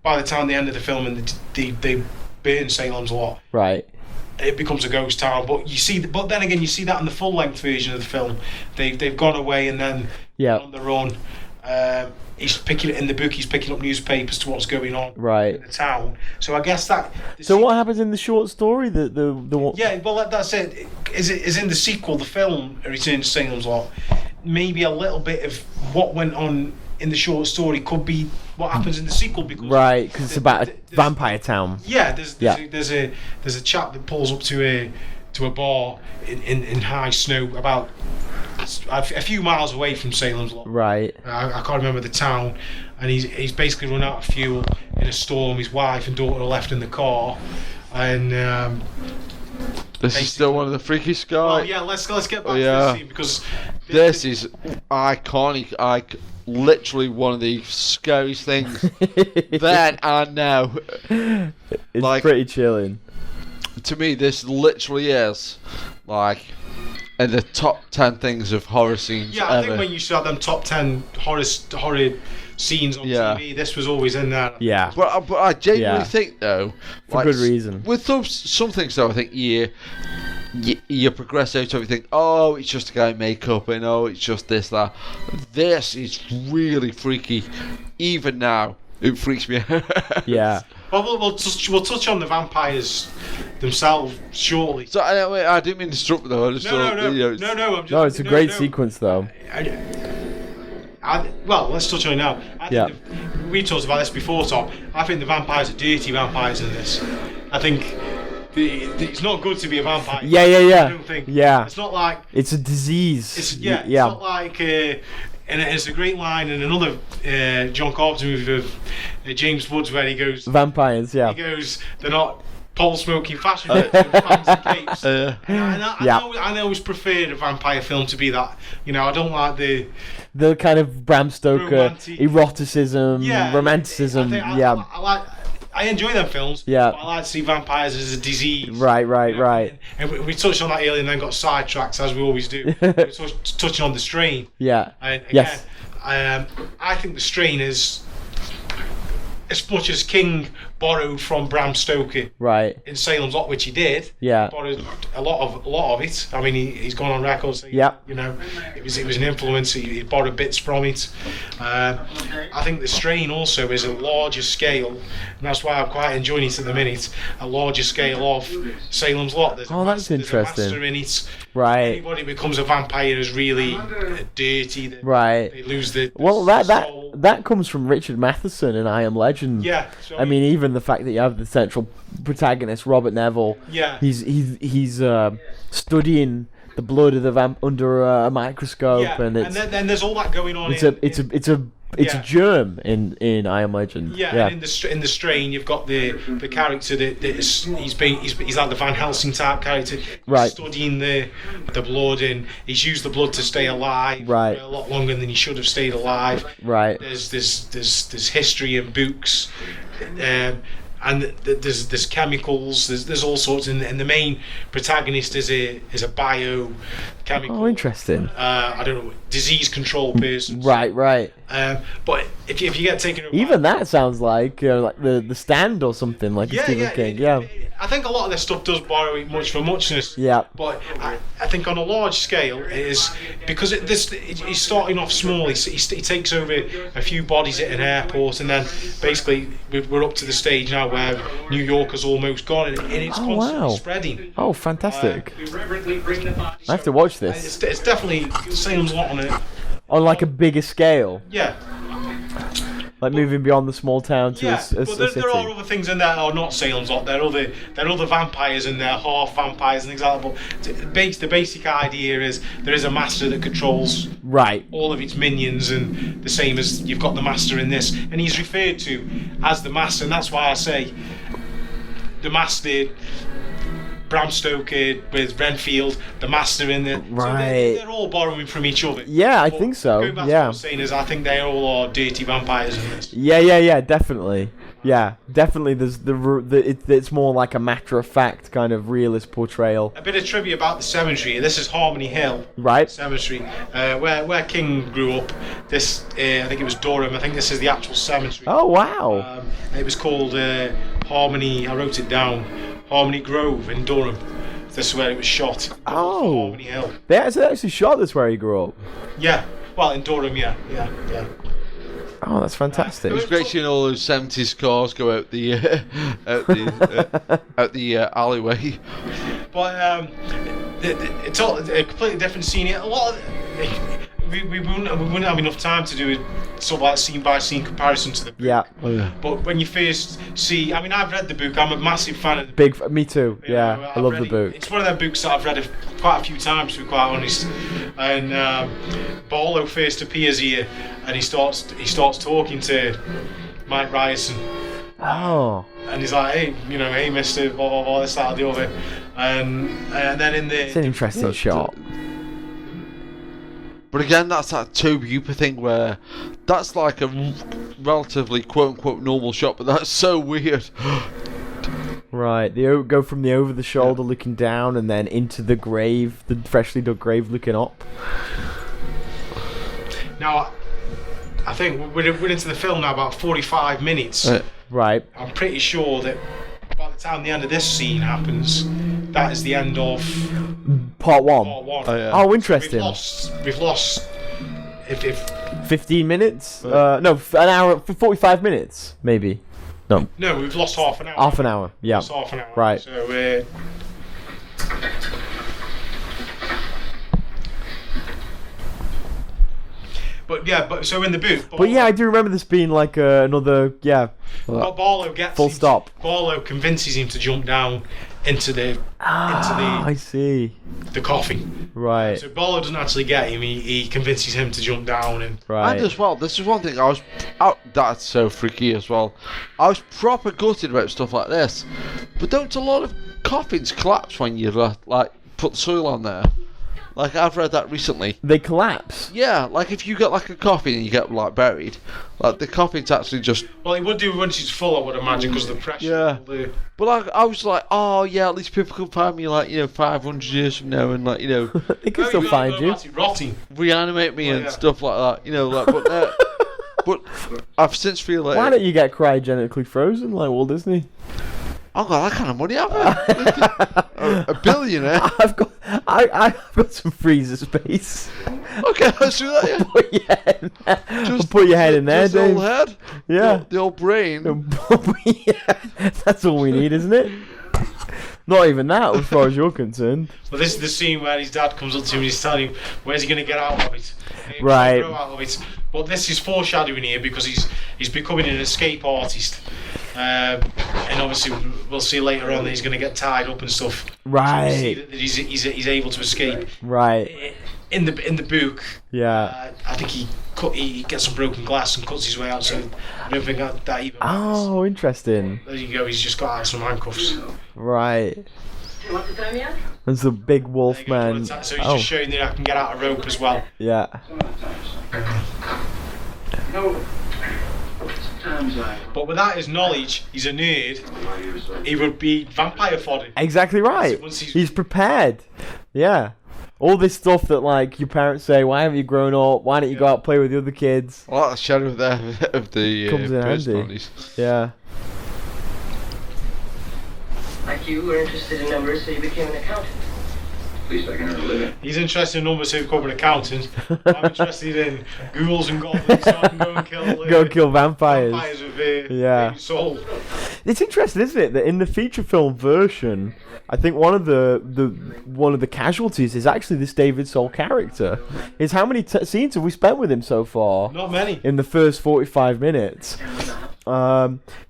S2: By the time the end of the film and they burn Salem's Lot, right, it becomes a ghost town. But then again, you see that in the full length version of the film. They've gone away and then on their own. He's picking it in the book. He's picking up newspapers to what's going on in the town. So I guess that.
S3: So what happens in the short story? The one.
S2: Yeah, well that's it. Is in the sequel, the film Return to Salem's Lot. Maybe a little bit of what went on in the short story could be what happens in the sequel because
S3: it's about a vampire town.
S2: Yeah, there's a chap that pulls up to to a bar in high snow about a few miles away from Salem's Lot.
S3: Right.
S2: I can't remember the town, and he's basically run out of fuel in a storm. His wife and daughter are left in the car, and
S1: this is still one of the freakiest guys.
S2: Oh yeah, let's get back to this scene, because
S1: this is iconic. Literally one of the scariest things then and now.
S3: It's like, pretty chilling.
S1: To me, this literally is like in the top 10 things of horror scenes.
S2: Yeah, I think when you saw them top 10 horror scenes on TV, this was always in there.
S3: Yeah.
S1: But I genuinely think, though,
S3: for good reason.
S1: With some things, though, I think you progress out of everything. Oh, it's just a guy in makeup, and oh, it's just this, that. This is really freaky. Even now, it freaks me out.
S3: Yeah.
S2: Well, we'll touch on the vampires themselves shortly.
S1: So I didn't mean to disrupt though. I just
S2: No.
S3: It's a great sequence though.
S2: Well, let's touch on it now. I think we talked about this before, Tom. I think the vampires are dirty vampires in this. I think it's not good to be a vampire.
S3: Yeah.
S2: I don't think.
S3: Yeah.
S2: It's not like
S3: it's a disease.
S2: It's not like. And it's a great line in another John Carpenter movie of James Woods where he goes...
S3: Vampires, yeah.
S2: He goes, they're not pole-smoking fashion with fancy capes. I always preferred a vampire film to be that. You know, I don't like
S3: the kind of Bram Stoker eroticism, romanticism.
S2: I enjoy them films, but I like to see vampires as a disease.
S3: Right.
S2: And we touched on that earlier and then got sidetracked, as we always do. We're touching on The Strain.
S3: Yeah.
S2: And again, I think The Strain is, as much as King borrowed from Bram Stoker in Salem's Lot, which he did, borrowed a lot of it. I mean, he's gone on record saying, you know, it was an influence. He borrowed bits from it. I think The Strain also is a larger scale, and that's why I'm quite enjoying it at the minute. A larger scale of Salem's Lot. That's interesting. There's a master in it.
S3: Right.
S2: Anybody who becomes a vampire is really dirty. They lose the soul.
S3: That comes from Richard Matheson in I Am Legend.
S2: Yeah.
S3: I mean, even the fact that you have the central protagonist, Robert Neville.
S2: Yeah.
S3: He's studying the blood of the vamp under a microscope, and
S2: then there's all that going on.
S3: It's a germ in I Am Legend.
S2: Yeah. And in the Strain, you've got the character that is, he's like the Van Helsing type character. He's studying the blood, and he's used the blood to stay alive for a lot longer than he should have stayed alive.
S3: Right.
S2: There's history and books. And there's chemicals, there's all sorts, and the main protagonist is a biochemical.
S3: Oh, interesting.
S2: I don't know, disease control person.
S3: Right.
S2: But if you get taken away,
S3: even that sounds like the Stand or something like Stephen King.
S2: I think a lot of this stuff does borrow it much for muchness.
S3: Yeah.
S2: But I think on a large scale, it is because he's starting off small. He takes over a few bodies at an airport, and then basically we're up to the stage now where New York has almost gone, and it's constantly spreading.
S3: Oh, fantastic! I have to watch this.
S2: It's definitely Salem's Lot on it.
S3: On like a bigger scale.
S2: Yeah.
S3: Like moving beyond the small town to a city.
S2: There are other things in there that are not Salem's Lot. There are other vampires in there, half vampires and things like that. But the basic idea is there is a master that controls all of its minions, and the same as you've got the master in this, and he's referred to as the master, and that's why I say the master. Bram Stoker with Renfield, the master in there.
S3: Right.
S2: So they're all borrowing from each other.
S3: Yeah, I think so.
S2: Going back to what I was saying is I think they all are dirty vampires in this.
S3: Yeah, definitely. Yeah, definitely. There's it's more like a matter-of-fact kind of realist portrayal.
S2: A bit of trivia about the cemetery. This is Harmony Hill Cemetery, where King grew up. This, I think it was Durham. I think this is the actual cemetery.
S3: Oh, wow.
S2: It was called Harmony, I wrote it down, Harmony Grove in Durham. This is where it was shot.
S3: Oh.
S2: Harmony Hill.
S3: They actually shot this where he grew up?
S2: Yeah. Well, in Durham, yeah.
S3: Oh, that's fantastic.
S1: It was great seeing all those 70s cars go out the alleyway.
S2: But it's all a completely different scene. A lot of we wouldn't have enough time to do a sort of like scene by scene comparison to the book.
S3: Yeah.
S1: Oh, yeah.
S2: But when you first see, I mean, I've read the book. I'm a massive fan of the book.
S3: Me too.
S2: You
S3: Yeah,
S2: know,
S3: I love
S2: read
S3: the book.
S2: It's one of them books that I've read quite a few times, to be quite honest. And Barlow first appears here, and he starts talking to Mike Ryerson.
S3: Oh.
S2: And he's like, hey, Mister, blah blah blah, this, that, or the other. And then in the
S3: It's an interesting shot.
S1: But again, that's that Tobe Hooper thing where that's like a relatively quote-unquote normal shot, but that's so weird.
S3: Right, they go from the over the shoulder looking down and then into the grave, the freshly dug grave looking up.
S2: Now, I think we're into the film now about 45 minutes.
S3: Right.
S2: I'm pretty sure that by the time the end of this scene happens, that is the end of
S3: Part 1.
S2: Part 1.
S1: Oh, yeah.
S3: Oh, interesting.
S2: We've lost if
S3: 15 minutes? No, an hour, 45 minutes, maybe. No,
S2: we've lost half an hour.
S3: half an hour. Yeah.
S2: Lost half an hour.
S3: Right.
S2: So But so in the book.
S3: But yeah, I do remember this being like another,
S2: But Barlow gets
S3: full stop.
S2: Barlow convinces him to jump down into the
S3: I see.
S2: the coffin.
S3: Right.
S2: So Barlow doesn't actually get him. He convinces him to jump down and.
S3: Right.
S1: And as well, this is one thing that's so freaky as well. I was proper gutted about stuff like this. But don't a lot of coffins collapse when you like put soil on there? Like, I've read that recently.
S3: They collapse.
S1: Yeah, like if you get like a coffin and you get like buried, like the coffin's actually just.
S2: Well, it would do once it's full, I would imagine, because of the pressure.
S1: Yeah. But like, I was like, oh yeah, at least people can find me like 500 years from now and like
S3: They can still find you.
S2: Rotting.
S1: reanimate me and stuff like that. Like, but I've since feel like.
S3: Why don't you get cryogenically frozen like Walt Disney?
S1: I've got that kind of money, have I? a billionaire.
S3: I've got some freezer space.
S1: Okay, let's do that. Yeah.
S3: Put your head in there. Put your head in there,
S1: just the
S3: Dave.
S1: old head.
S3: Yeah.
S1: The old brain.
S3: Yeah, that's all we need, isn't it? Not even that, as far as you're concerned.
S2: Well, this is the scene where his dad comes up to him and he's telling him where's he going to get out of it.
S3: Right.
S2: Grow out of it. But this is foreshadowing here because he's becoming an escape artist. And obviously we'll see later on that he's going to get tied up and stuff.
S3: Right.
S2: So we'll see that he's able to escape.
S3: Right.
S2: In the book,
S3: Yeah.
S2: I think he gets some broken glass and cuts his way out. So I don't think that even.
S3: Oh, interesting.
S2: There you go. He's just got out some handcuffs.
S3: Right.
S4: Want the time yet?
S3: There's the big
S2: There
S3: wolf
S2: you go,
S3: man.
S2: so he's just showing that I can get out a rope as well.
S3: Yeah.
S5: No. Sometimes
S2: But without his knowledge, he's a nerd. He would be vampire fodder.
S3: Exactly right.
S2: Once
S3: He's prepared. Yeah. All this stuff that like your parents say, why haven't you grown up? Why don't you go out and play with the other kids?
S1: I like the shadow there of the
S3: Comes in handy.
S1: personalities.
S3: Yeah.
S4: Like you were interested in numbers, so you became an accountant.
S5: at least I can earn a living.
S2: He's interested in numbers who cover an accountant. I'm interested in ghouls and goblins, so I can go and kill
S3: vampires.
S2: vampires with
S3: Yeah.
S2: soul.
S3: It's interesting, isn't it, that in the feature film version, I think one of the casualties is actually this David Soul character. Is how many scenes have we spent with him so far?
S2: Not many.
S3: In the first 45 minutes.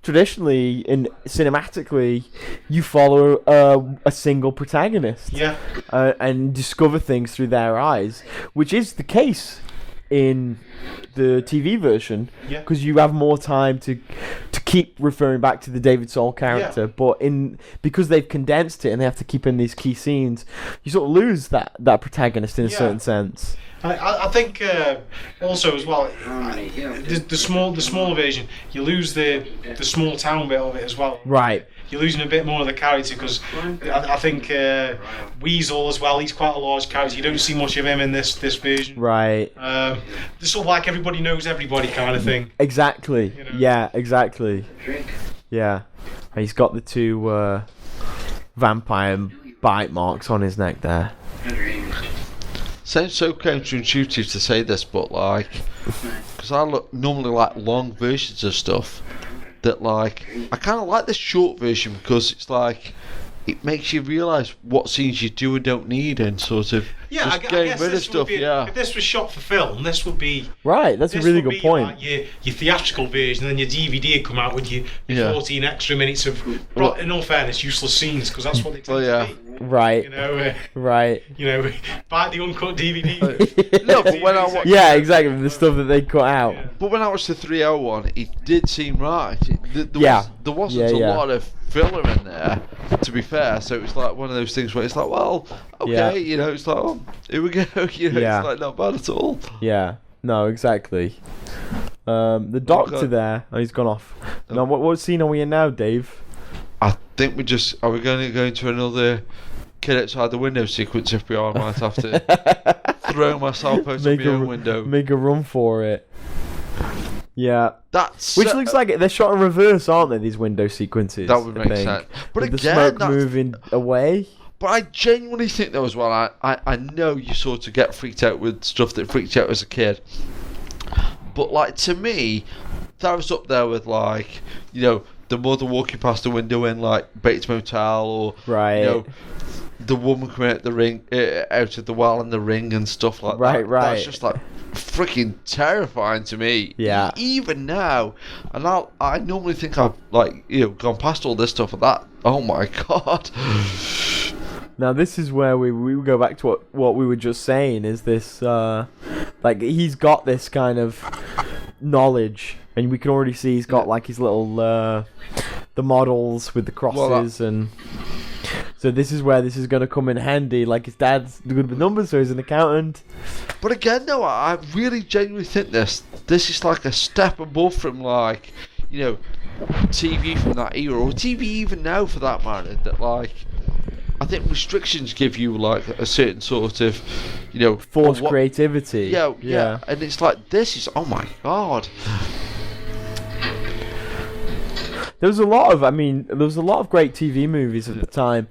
S3: Traditionally, cinematically, you follow a single protagonist.
S2: Yeah.
S3: And discover things through their eyes, which is the case in the TV version, because you have more time to keep referring back to the David Soul character. But because they've condensed it and they have to keep in these key scenes, you sort of lose that protagonist in a certain sense.
S2: I think also as well, the smaller version, you lose the small town bit of it as well.
S3: Right.
S2: You're losing a bit more of the character because I think Weasel as well. He's quite a large character. You don't see much of him in this version.
S3: Right.
S2: It's sort of like everybody knows everybody kind of thing.
S3: Exactly.
S2: You know?
S3: Yeah. Exactly. Yeah. He's got the two vampire bite marks on his neck there.
S1: Sounds so counterintuitive to say this, but like, because I normally like long versions of stuff, that like, I kind of like this short version because it's like, it makes you realise what scenes you do and don't need, and sort of just getting rid of stuff.
S2: If this was shot for film, this would be
S3: right. That's a really good point.
S2: Like your theatrical version, and then your DVD would come out with your 14 extra minutes of, in all fairness, useless scenes, because that's what they tend to be.
S3: Right. Right.
S2: Buy the uncut DVD.
S1: No, but when I watched,
S3: exactly, the stuff that they cut out.
S1: Yeah. But when I watched the 3-hour one, it did seem right. There wasn't a lot of filler in there, to be fair. So it was like one of those things where it's like, well, okay, it's like, oh, here we go. It's like not bad at all.
S3: Yeah. No, exactly. The doctor there, he's gone off. Now, what scene are we in now, Dave?
S1: I think are we going to go into another kid outside the window sequence? If we are, I might have to throw myself out of my own window.
S3: Make a run for it. Yeah.
S1: Which
S3: looks like they're shot in reverse, aren't they, these window sequences?
S1: That would make sense. But
S3: with
S1: again,
S3: the smoke moving away.
S1: But I genuinely think though as well, I know you sort of get freaked out with stuff that freaked you out as a kid. But like, to me, that was up there with like, the mother walking past the window in like Bates Motel, or the woman coming out the ring, out of the well in the ring and stuff like that. Right. That's just like freaking terrifying to me.
S3: Yeah.
S1: Even now, and I normally think I've like gone past all this stuff and that. Oh my god.
S3: Now this is where we go back to what we were just saying. Is this like he's got this kind of knowledge, and we can already see he's got like his little the models with the crosses, and so this is where this is going to come in handy. Like his dad's good with numbers, so he's an accountant.
S1: But again, no, I really genuinely think this is like a step above from like TV from that era, or TV even now for that matter. That like, I think restrictions give you like a certain sort of,
S3: forced creativity.
S1: Yeah, and it's like this is, oh my god.
S3: There was a lot of great TV movies at the time.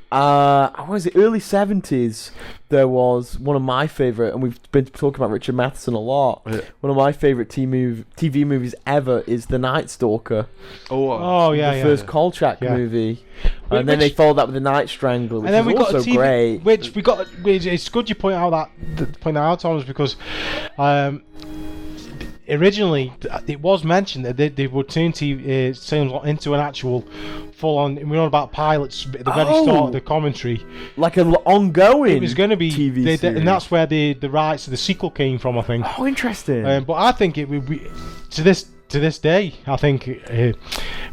S3: What was it? Early 70s. There was one of my favourite, and we've been talking about Richard Matheson a lot. Yeah. One of my favourite TV movies ever is The Night Stalker. The first Kolchak movie. And then they followed that with The Night Strangler, which is also great.
S2: Which it's good you point that out, Thomas, because originally it was mentioned that they would turn Salem Lot into an actual full-on. We're on about pilots at the very start of the commentary,
S3: like an ongoing.
S2: It was going to be
S3: TV series.
S2: And that's where the rights to the sequel came from, I think.
S3: Oh, interesting.
S2: But I think it would be to this day. I think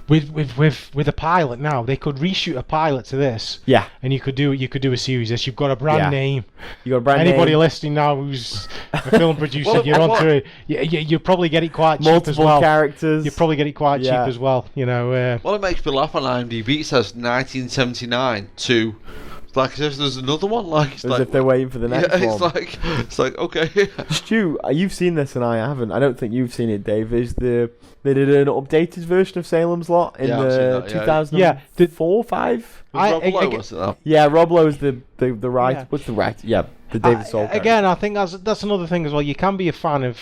S2: with a pilot now, they could reshoot a pilot to this.
S3: Yeah.
S2: And you could do a series. This you've got a brand name.
S3: You got a brand
S2: Anybody
S3: name.
S2: listening now who's a film producer, you're onto it. You probably get it quite cheap as well.
S3: Multiple characters.
S2: You probably get it quite cheap as well.
S1: Well, it makes me laugh on IMDb. It says 1979 to. Like as if there's another one,
S3: as if they're waiting for the next one.
S1: It's like okay.
S3: Stu, you've seen this and I haven't. I don't think you've seen it, Dave. They did an updated version of Salem's Lot in 2004, 5.
S1: Rob Lowe, wasn't that?
S3: Yeah, Rob Lowe is the right. Yeah. What's the right? Yeah, the David Soul.
S2: Again, I think that's another thing as well. You can be a fan of.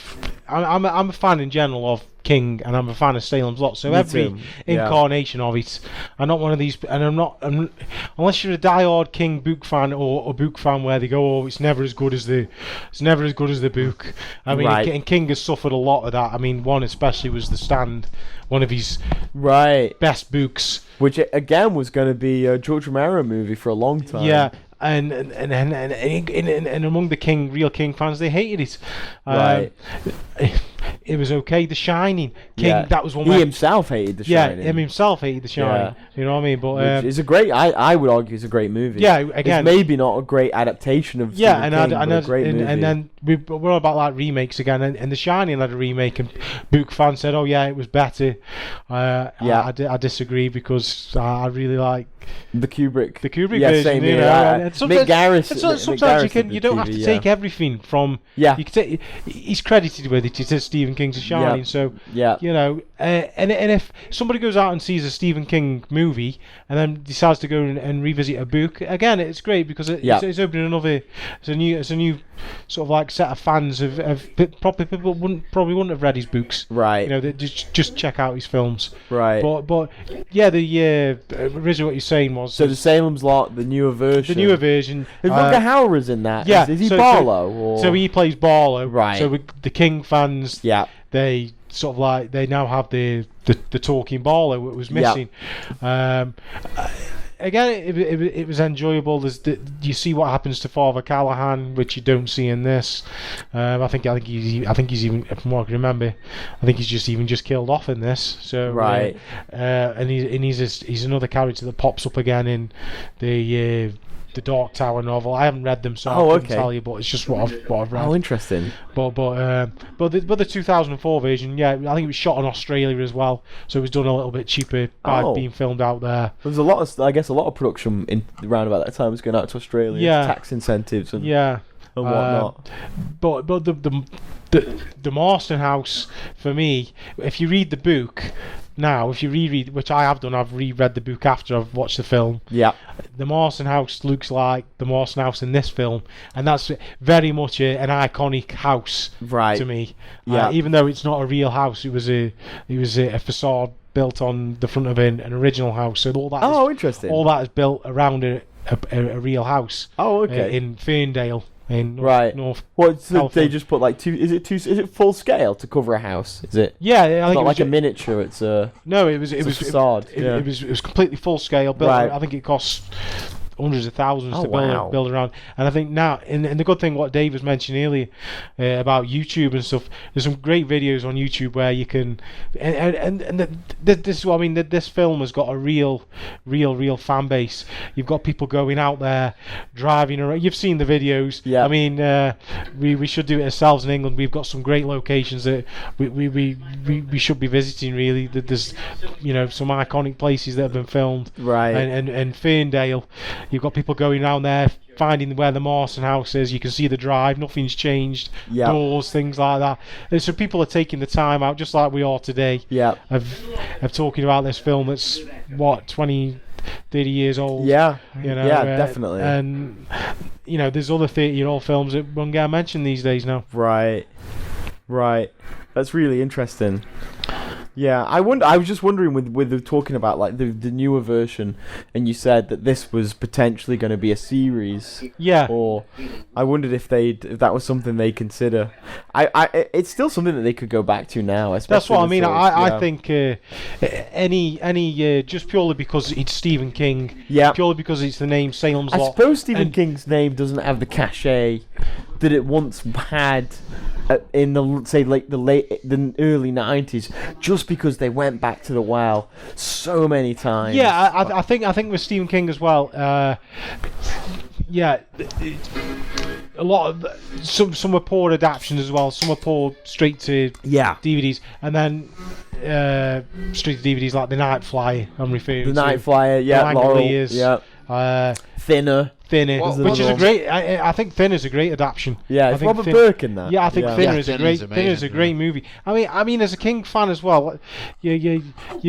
S2: I'm a fan in general of King, and I'm a fan of Salem's Lot. So every incarnation of it, I'm not one of these, and unless you're a diehard King book fan or a book fan where they go, oh, it's never as good as the book. I mean, and King has suffered a lot of that. I mean, one especially was The Stand, one of his best books,
S3: which again was going to be a George Romero movie for a long time.
S2: Yeah. And among the real King fans, they hated it. It was okay. The Shining, King. That was one.
S3: He himself hated The Shining.
S2: Yeah, him himself hated The Shining. Yeah. You know what I mean? But
S3: it's a great. I would argue it's a great movie.
S2: Yeah, again,
S3: it's maybe not a great adaptation of. Stephen King, but a great movie.
S2: And then we're all about like remakes again. And The Shining had a remake, and book fans said, "Oh yeah, it was better." I disagree because I really like
S3: the Kubrick
S2: version.
S3: Same
S2: here.
S3: Mick Garris.
S2: Sometimes you don't have to take everything from. Yeah. You can take. He's credited with it. It says Stephen King's The Shining. Yeah. So and if somebody goes out and sees a Stephen King movie and then decides to go and revisit a book, again, it's great because it's opening another. It's a new sort of like set of fans of probably people wouldn't have read his books.
S3: Right.
S2: They just check out his films.
S3: Right.
S2: But yeah, the originally what you're saying was...
S3: So the Salem's Lot, the newer version.
S2: The newer version.
S3: Is Rutger Hauer's in that?
S2: Yeah.
S3: Is he Barlow? Or?
S2: So he plays Barlow.
S3: Right.
S2: So the King fans,
S3: Yeah.
S2: they sort of like, they now have the talking Barlow that was missing. Again, it was enjoyable. You see what happens to Father Callahan, which you don't see in this. I think he's even, from what I can remember, I think he's just killed off in this. So
S3: right,
S2: and he's another character that pops up again in the Dark Tower novel. I haven't read them, so I couldn't tell you, but it's just what I've read.
S3: Oh, interesting.
S2: But the 2004 version, yeah, I think it was shot in Australia as well, so it was done a little bit cheaper by being filmed out there.
S3: There was a lot of production in around about that time was going out to Australia.
S2: Yeah.
S3: Tax incentives and
S2: and
S3: whatnot.
S2: But the Marsten House, for me, if you read the book. Now, if you reread, which I have done, I've reread the book after I've watched the film.
S3: Yeah.
S2: The Marsten House looks like the Marsten House in this film, and that's very much an iconic house to me.
S3: Yeah.
S2: Even though it's not a real house, it was a facade built on the front of an original house. So all that.
S3: Interesting.
S2: All that is built around a real house.
S3: Oh, okay.
S2: In Ferndale. In North
S3: What? So
S2: California.
S3: they just put like two? Is it full scale to cover a house? Is it?
S2: Yeah, I think
S3: it's not
S2: it
S3: like a miniature. It's a
S2: it was
S3: a facade.
S2: It was completely full scale built.
S3: Right.
S2: I think it cost hundreds of thousands to build around. And I think now, and the good thing what Dave was mentioning earlier about YouTube and stuff, there's some great videos on YouTube where you can, this is what I mean, that this film has got a real fan base. You've got people going out there, driving around. You've seen the videos.
S3: Yeah.
S2: I mean, we should do it ourselves in England. We've got some great locations that we should be visiting, really. That there's, some iconic places that have been filmed.
S3: Right.
S2: And Ferndale, you've got people going around there, finding where the Marsten House is. You can see the drive, nothing's changed, doors, things like that. And so people are taking the time out, just like we are today, of talking about this film that's, 20, 30 years old.
S3: Yeah, definitely.
S2: And, there's other 30-year-old films that won't get mentioned these days now.
S3: Right. That's really interesting. Yeah, I was just wondering with the talking about like the newer version, and you said that this was potentially going to be a series.
S2: Yeah.
S3: Or I wondered if that was something they consider. It's still something that they could go back to now.
S2: That's what I mean. I think any just purely because it's Stephen King.
S3: Yeah.
S2: Purely because it's the name Salem's Lot.
S3: I suppose Stephen King's name doesn't have the cachet that it once had in the early 90s, just because they went back to the well so many times.
S2: Yeah, I think with Stephen King as well. A lot of some were poor adaptations as well. Some were poor straight to DVDs, and then straight to DVDs like The Night Flyer. I'm referring to
S3: The Night Flyer. Yeah,
S2: Laurel.
S3: Thinner,
S2: which is a great. I think Thinner's a great adaptation.
S3: Yeah, it's Robert Burke in that.
S2: Yeah, I think Thinner is a great movie. I mean, as a King fan as well, you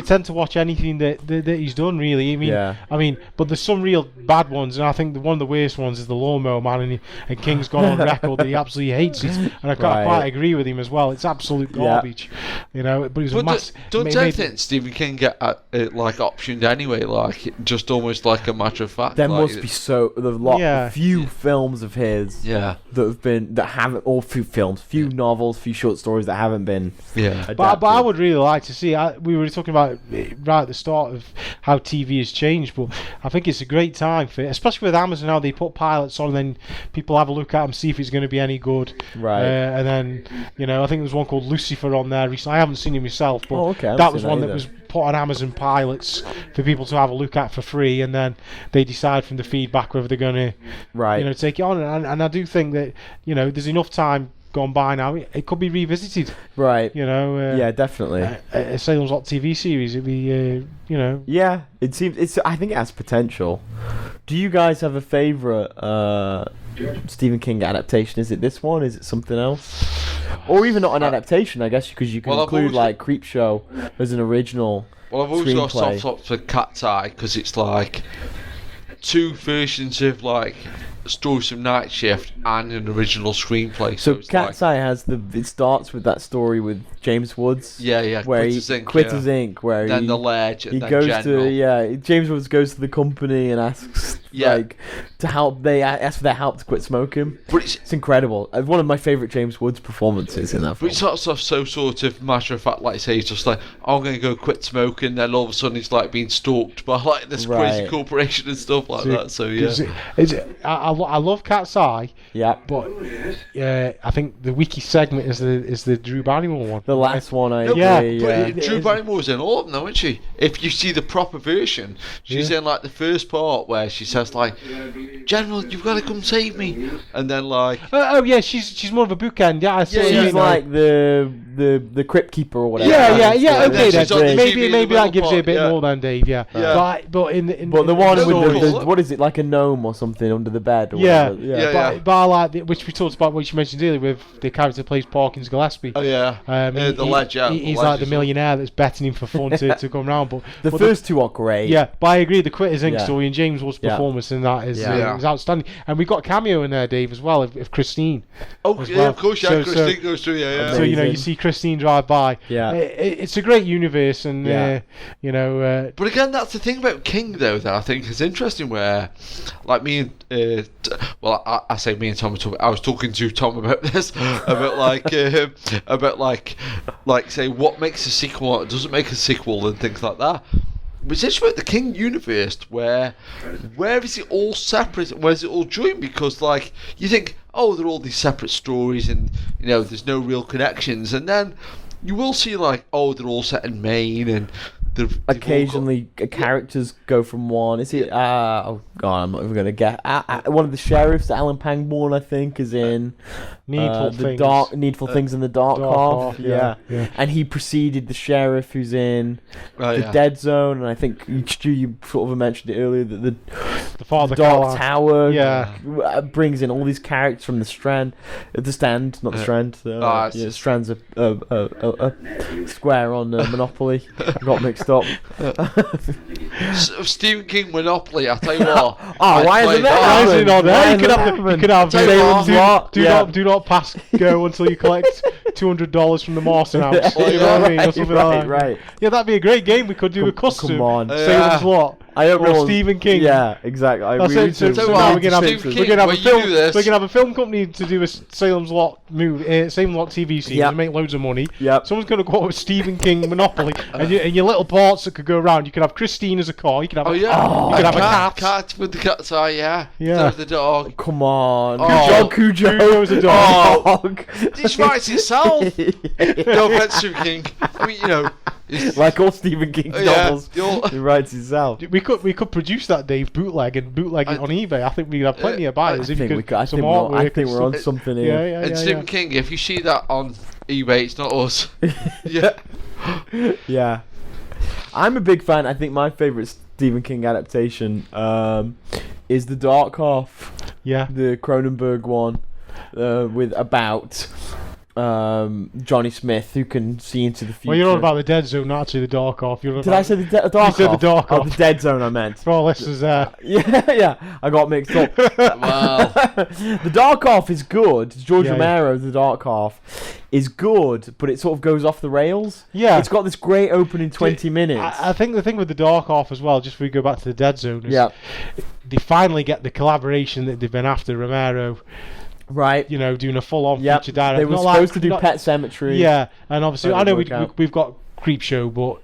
S2: tend to watch anything that he's done, really. I mean, but there's some real bad ones, and I think one of the worst ones is The Lawnmower Man, and King's gone on record that he absolutely hates it, and I quite agree with him as well. It's absolute garbage, But it was a massive.
S1: Don't you think Stephen King get like optioned anyway, like just almost like a matter of fact?
S3: There must be few films of his few novels, few short stories that haven't been adapted.
S2: But I would really like to see. We were talking about right at the start of how TV has changed, but I think it's a great time for it, especially with Amazon now. They put pilots on, and then people have a look at them, see if it's going to be any good.
S3: Right.
S2: And then I think there was one called Lucifer on there recently. I haven't seen it myself, but that was one that was put on Amazon pilots for people to have a look at for free, and then they decide from the feedback whether they're going to take it on. And I do think that there's enough time gone by now. It could be revisited.
S3: Right. Yeah, definitely.
S2: A Salem's Lot TV series. It'd be
S3: Yeah, it seems. I think it has potential. Do you guys have a favourite Stephen King adaptation? Is it this one? Is it something else? Or even not an adaptation, I guess, because you can include like Creepshow as an original.
S1: Well, I've always got a soft spot for Cat's Eye because it's like two versions of like stories from Night Shift and an original screenplay.
S3: So
S1: it's
S3: Cat's Eye has it starts with that story with James Woods.
S1: Yeah.
S3: Where
S1: Quitters
S3: Inc. Where
S1: then the Ledge, and
S3: he
S1: then
S3: goes
S1: General.
S3: to James Woods goes to the company and asks to help. They ask for their help to quit smoking.
S1: But
S3: it's incredible. One of my favourite James Woods performances in that film.
S1: But it's so sort of matter of fact, like I say, he's just like, I'm going to go quit smoking, then all of a sudden he's like being stalked by like this crazy corporation and stuff like that. So
S2: I love Cat's Eye.
S3: Yeah.
S2: But I think the wiki segment is the Drew Barrymore one.
S3: The last one,
S1: Drew Barrymore's in all of them, though, isn't she? If you see the proper version, she's in like the first part where she says like, General, you've got to come save me, and then like,
S2: she's more of a bookend.
S3: She's like the crypt keeper or whatever.
S2: Okay, then maybe that gives you a bit more than Dave. But the
S3: one with the what is it, like a gnome or something under the bed? Or whatever.
S2: But I like which we talked about, which you mentioned earlier, with the character who plays Parkins Gillespie.
S1: Oh yeah, the Ledge.
S2: He's like the millionaire that's betting him for fun to come round. But
S3: the first two are great.
S2: Yeah, but I agree. The Quitters Inc. story and James Woods' performance in that is outstanding. And we got a cameo in there, Dave, as well, of Christine.
S1: Oh yeah, of course. Yeah, Christine goes through. Yeah.
S2: So you see Christine drive by.
S3: Yeah,
S2: it's a great universe, and
S1: But again, that's the thing about King, though, that I think is interesting. Where, like me and I say me and Tom. I was talking to Tom about this, about say what makes a sequel, what doesn't make a sequel, and things like that. But it's actually about the King universe, where is it all separate and where is it all joined? Because like you think, oh, they're all these separate stories, and there's no real connections, and then you will see like, oh, they're all set in Maine, and
S3: occasionally characters go from one. Is it? Oh God, I'm not even gonna get. One of the sheriffs, Alan Pangborn, I think, is in
S2: Needful
S3: Things in the Dark Half. Yeah. And he preceded the sheriff who's in the Dead Zone, and I think you sort of mentioned it earlier that the Dark Tower brings in all these characters from the Stand, not the Strand. Strand's a square on Monopoly. I got mixed up.
S1: Stephen King Monopoly, I tell you what.
S3: Why isn't it on there?
S2: You could have Salem's Lot. Do not pass go until you collect $200 from the Marsten House. You know what I mean? Or something like that.
S3: Right.
S2: Yeah, that'd be a great game. We could do a custom.
S3: Come on.
S2: Salem's Lot. Or Stephen King.
S3: Yeah, exactly.
S2: We're gonna have a film company to do a Salem's Lot movie, Salem Lot TV series, and make loads of money.
S3: Yep.
S2: Someone's gonna go out with Stephen King Monopoly, and your little parts that could go around. You could have Christine as a car. You could have you could have a
S1: cat with the cat's eye. Yeah. The dog.
S3: Come on.
S2: Cujo is a dog.
S1: This writes itself. No offense, Stephen King. I mean,
S3: like all Stephen King novels, he writes himself.
S2: We could produce that, Dave, bootleg it on eBay. I think we'd have plenty of buyers.
S3: I think we're on something here.
S1: And Stephen King, if you see that on eBay, it's not us.
S3: Yeah. I'm a big fan. I think my favourite Stephen King adaptation is The Dark Half.
S2: Yeah.
S3: The Cronenberg one about Johnny Smith, who can see into the future.
S2: Well, you're on about the Dead Zone, not actually the Dark Half.
S3: Did I say the Dark Half?
S2: You said the Dark Half.
S3: The Dead Zone, I meant.
S2: For all listeners there.
S3: Yeah, I got mixed up.
S1: Wow.
S3: The Dark Half is good. George Romero, The Dark Half, is good, but it sort of goes off the rails. Yeah. It's got this great opening 20 minutes.
S2: I think the thing with the Dark Half as well, just before we go back to the Dead Zone, is they finally get the collaboration that they've been after, Romero.
S3: Right,
S2: doing a full-on feature direct.
S3: They were supposed to do Pet Sematary.
S2: Yeah, and obviously I know we've got Creepshow, but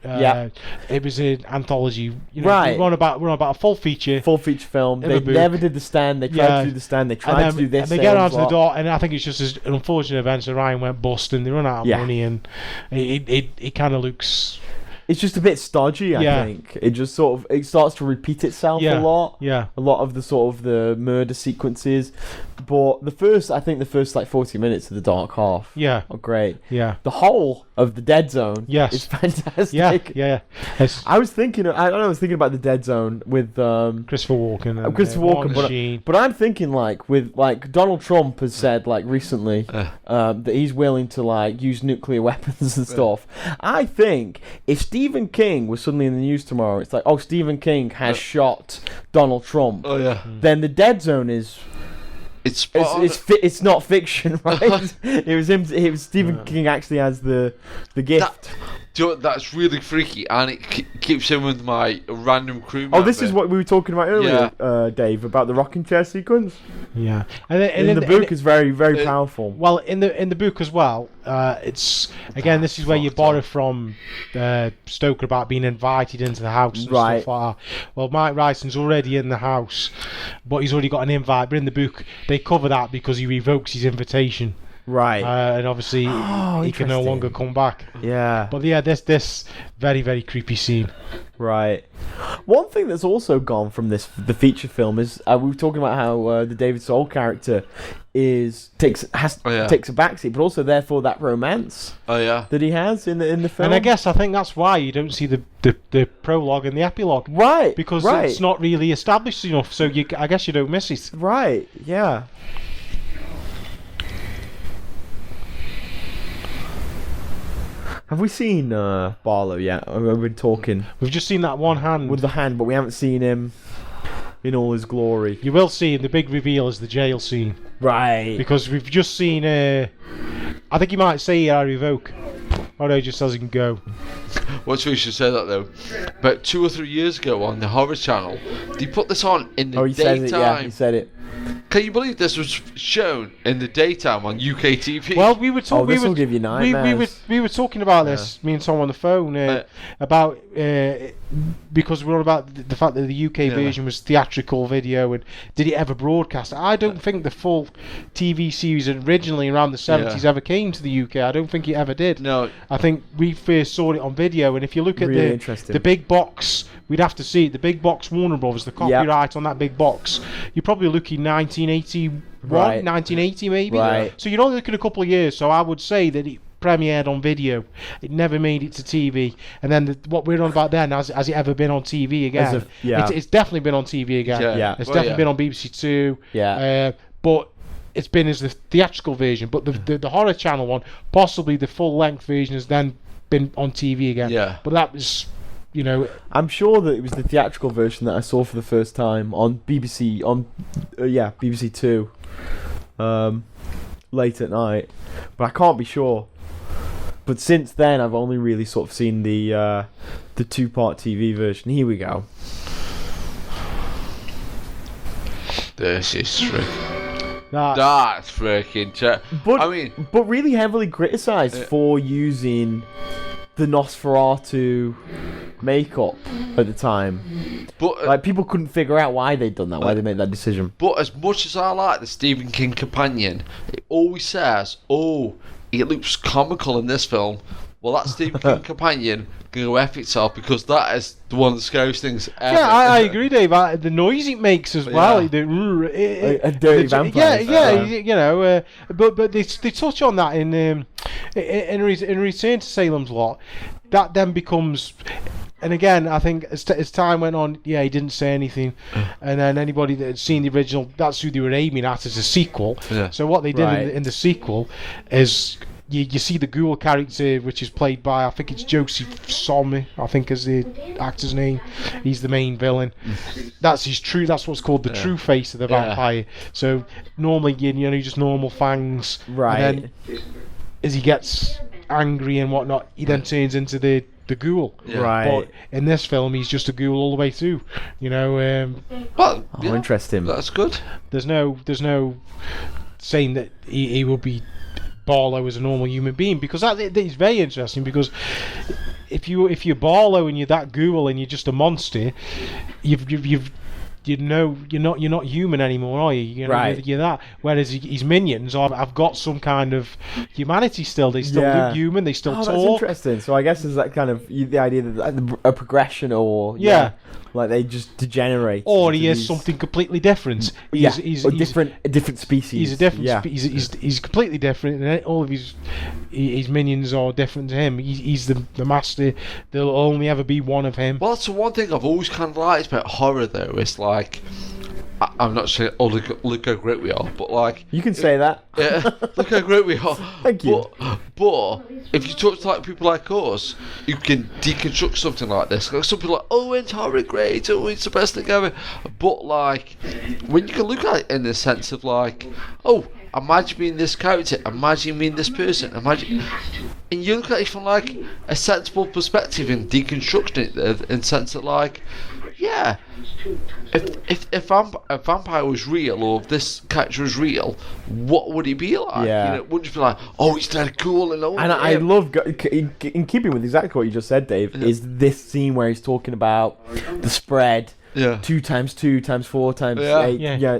S2: it was an anthology. We're on about a full feature
S3: film. They never did The Stand. They tried to do The Stand. They tried to do this.
S2: And they get onto the door, and I think it's just an unfortunate event. So Ryan went bust, and they run out of money, and it kind of looks.
S3: It's just a bit stodgy, I think. It just sort of it starts to repeat itself a lot.
S2: Yeah.
S3: A lot of the sort of the murder sequences. But the first like 40 minutes of The Dark Half are great.
S2: Yeah.
S3: The whole of The Dead Zone is fantastic.
S2: Yeah.
S3: I was thinking about The Dead Zone with
S2: Christopher Walken.
S3: But I'm thinking with Donald Trump has said recently that he's willing to use nuclear weapons and stuff. I think if Stephen King was suddenly in the news tomorrow, it's Stephen King has shot Donald Trump.
S1: Oh yeah.
S3: Then The Dead Zone is It's not fiction, right? It was him. It was Stephen King actually has the gift.
S1: That's really freaky, and it keeps him with my random crew member.
S3: Oh, this is what we were talking about earlier, Dave, about the rocking chair sequence.
S2: Yeah,
S3: and in the book is very, very powerful.
S2: Well, in the book as well, it's again this is where you borrow from Stoker about being invited into the house and stuff like that. Well, Mike Ryson's already in the house, but he's already got an invite. But in the book, they cover that because he revokes his invitation.
S3: Right.
S2: And obviously he can no longer come back.
S3: Yeah.
S2: But yeah, this very, very creepy scene.
S3: Right. One thing that's also gone from the feature film is we were talking about how the David Soul character takes a backseat, but also therefore that romance. That he has in the film.
S2: And I think that's why you don't see the prologue and the epilogue.
S3: Right.
S2: Because it's not really established enough, so I guess you don't miss it.
S3: Right. Yeah. Have we seen Barlow yet? We've been talking.
S2: We've just seen that one hand.
S3: With the hand, but we haven't seen him in all his glory.
S2: You will see the big reveal is the jail scene.
S3: Right.
S2: Because we've just seen... I think you might say I revoke. Oh no, he just doesn't go.
S1: What's we should say that though? About 2 or 3 years ago on the Horror Channel, they put this on in the daytime.
S3: Said it, yeah, he said it.
S1: Can you believe this was shown in the daytime on UK TV?
S2: Well, we were talking.
S3: This will give you nightmares.
S2: We were talking about this. Me and Tom on the phone about because we're on about the fact that the UK version was theatrical video, and did it ever broadcast? I don't think the full TV series originally around the 70s ever came to the UK. I don't think it ever did.
S1: No.
S2: I think we first saw it on video, and if you look at the big box. We'd have to see it. The big box Warner Brothers, the copyright on that big box. You're probably looking 1981, 1980 maybe.
S3: Right.
S2: So you're only looking a couple of years. So I would say that it premiered on video. It never made it to TV. And then what we're on about then, has it ever been on TV again? It's definitely been on TV again. It's definitely been on BBC Two. But it's been as the theatrical version. But the Horror Channel one, possibly the full length version, has then been on TV again. But that was...
S3: I'm sure that it was the theatrical version that I saw for the first time on BBC BBC Two, late at night, but I can't be sure. But since then, I've only really sort of seen the 2-part TV version. Here we go.
S1: This is freaking. That's freaking.
S3: But really heavily criticised for using the Nosferatu makeup at the time. But people couldn't figure out why they'd done that, why they made that decision.
S1: But as much as I like the Stephen King companion, it always says, it looks comical in this film. Well, that Stephen King companion can go F itself, because that is one of the scariest things ever.
S2: Yeah, I agree, Dave. The noise it makes as well.
S3: A dirty vampire.
S2: But they touch on that in Return to Salem's Lot. That then becomes... And again, I think as time went on, he didn't say anything. And then anybody that had seen the original, that's who they were aiming at as a sequel. Yeah. So what they did in the sequel is... You see the ghoul character, which is played by, I think it's Joseph Sommer, I think is the actor's name. He's the main villain. That's what's called the true face of the vampire. So normally, just normal fangs.
S3: Right.
S2: And then as he gets angry and whatnot, he then turns into the ghoul.
S3: Yeah. Right.
S2: But in this film, he's just a ghoul all the way through.
S3: Interesting.
S1: That's good.
S2: There's no saying that he will be Barlow as a normal human being, because that is very interesting, because if you're Barlow and you're that ghoul and you're just a monster, you're not human anymore, are you? You're that. Whereas his minions have got some kind of humanity still. They still look human. They still talk.
S3: That's interesting. So I guess there's that kind of the idea that a progression, or like they just degenerate,
S2: or he is something completely different. He's
S3: a different species.
S2: He's a different. He's completely different, and all of his minions are different to him. He's the master. There'll only ever be one of him.
S1: Well, that's the one thing I've always kind of liked about horror, though. It's like I'm not saying, oh, look how great we are, but like...
S3: You can say that.
S1: Yeah, look how great we are.
S3: Thank you.
S1: But if you talk to like people like us, you can deconstruct something like this. Like some people are like, oh, it's horror great, oh, it's the best thing ever. But like, when you can look at it in the sense of like, oh, imagine being this character, imagine being this person, imagine... And you look at it from like a sensible perspective and deconstructing it in the sense that like, yeah, if a vampire was real or if this character was real, what would he be like?
S3: Yeah.
S1: You know, it wouldn't just be like, oh, he's dead cool and all.
S3: And I love, in keeping with exactly what you just said, Dave, is this scene where he's talking about the spread.
S1: Yeah.
S3: 2 times 2 times 4 times 8. Yeah.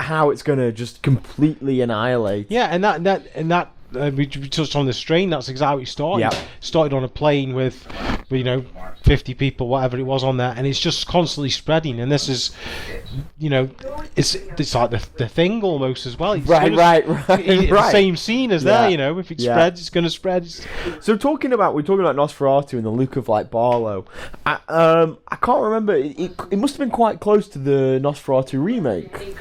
S3: How it's gonna just completely annihilate.
S2: Yeah, and that we touched on the strain. That's exactly what he started.
S3: Yeah.
S2: Started on a plane with 50 people, whatever it was on there, and it's just constantly spreading. And this is, it's like the thing almost as well.
S3: Right.
S2: The same scene as there. If it spreads, it's going to spread.
S3: So we're talking about Nosferatu and the look of like Barlow. I can't remember. It must have been quite close to the Nosferatu remake.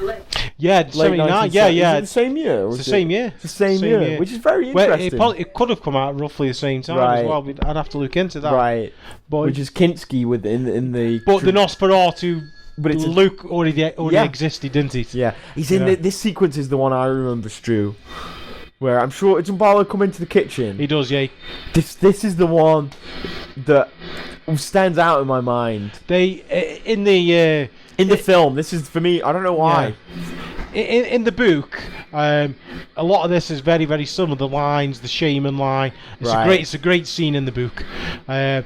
S2: Yeah, 79. Yeah.
S3: Is it the same year?
S2: It's the same year.
S3: It's the same year, which is very interesting.
S2: Well, it could have come out roughly the same time as well. I'd have to look into that.
S3: Right.
S2: But
S3: which is Kinski in the.
S2: But the Nosferatu. But Luke already existed, didn't he?
S3: Yeah, he's in this sequence is the one I remember, Stu, where I'm sure it's Barlow come into the kitchen.
S2: He does, yeah.
S3: This is the one that stands out in my mind.
S2: In the film.
S3: This is for me. I don't know why.
S2: Yeah. In the book, a lot of this is very, very similar. The lines, the shaman line. It's a great scene in the book. But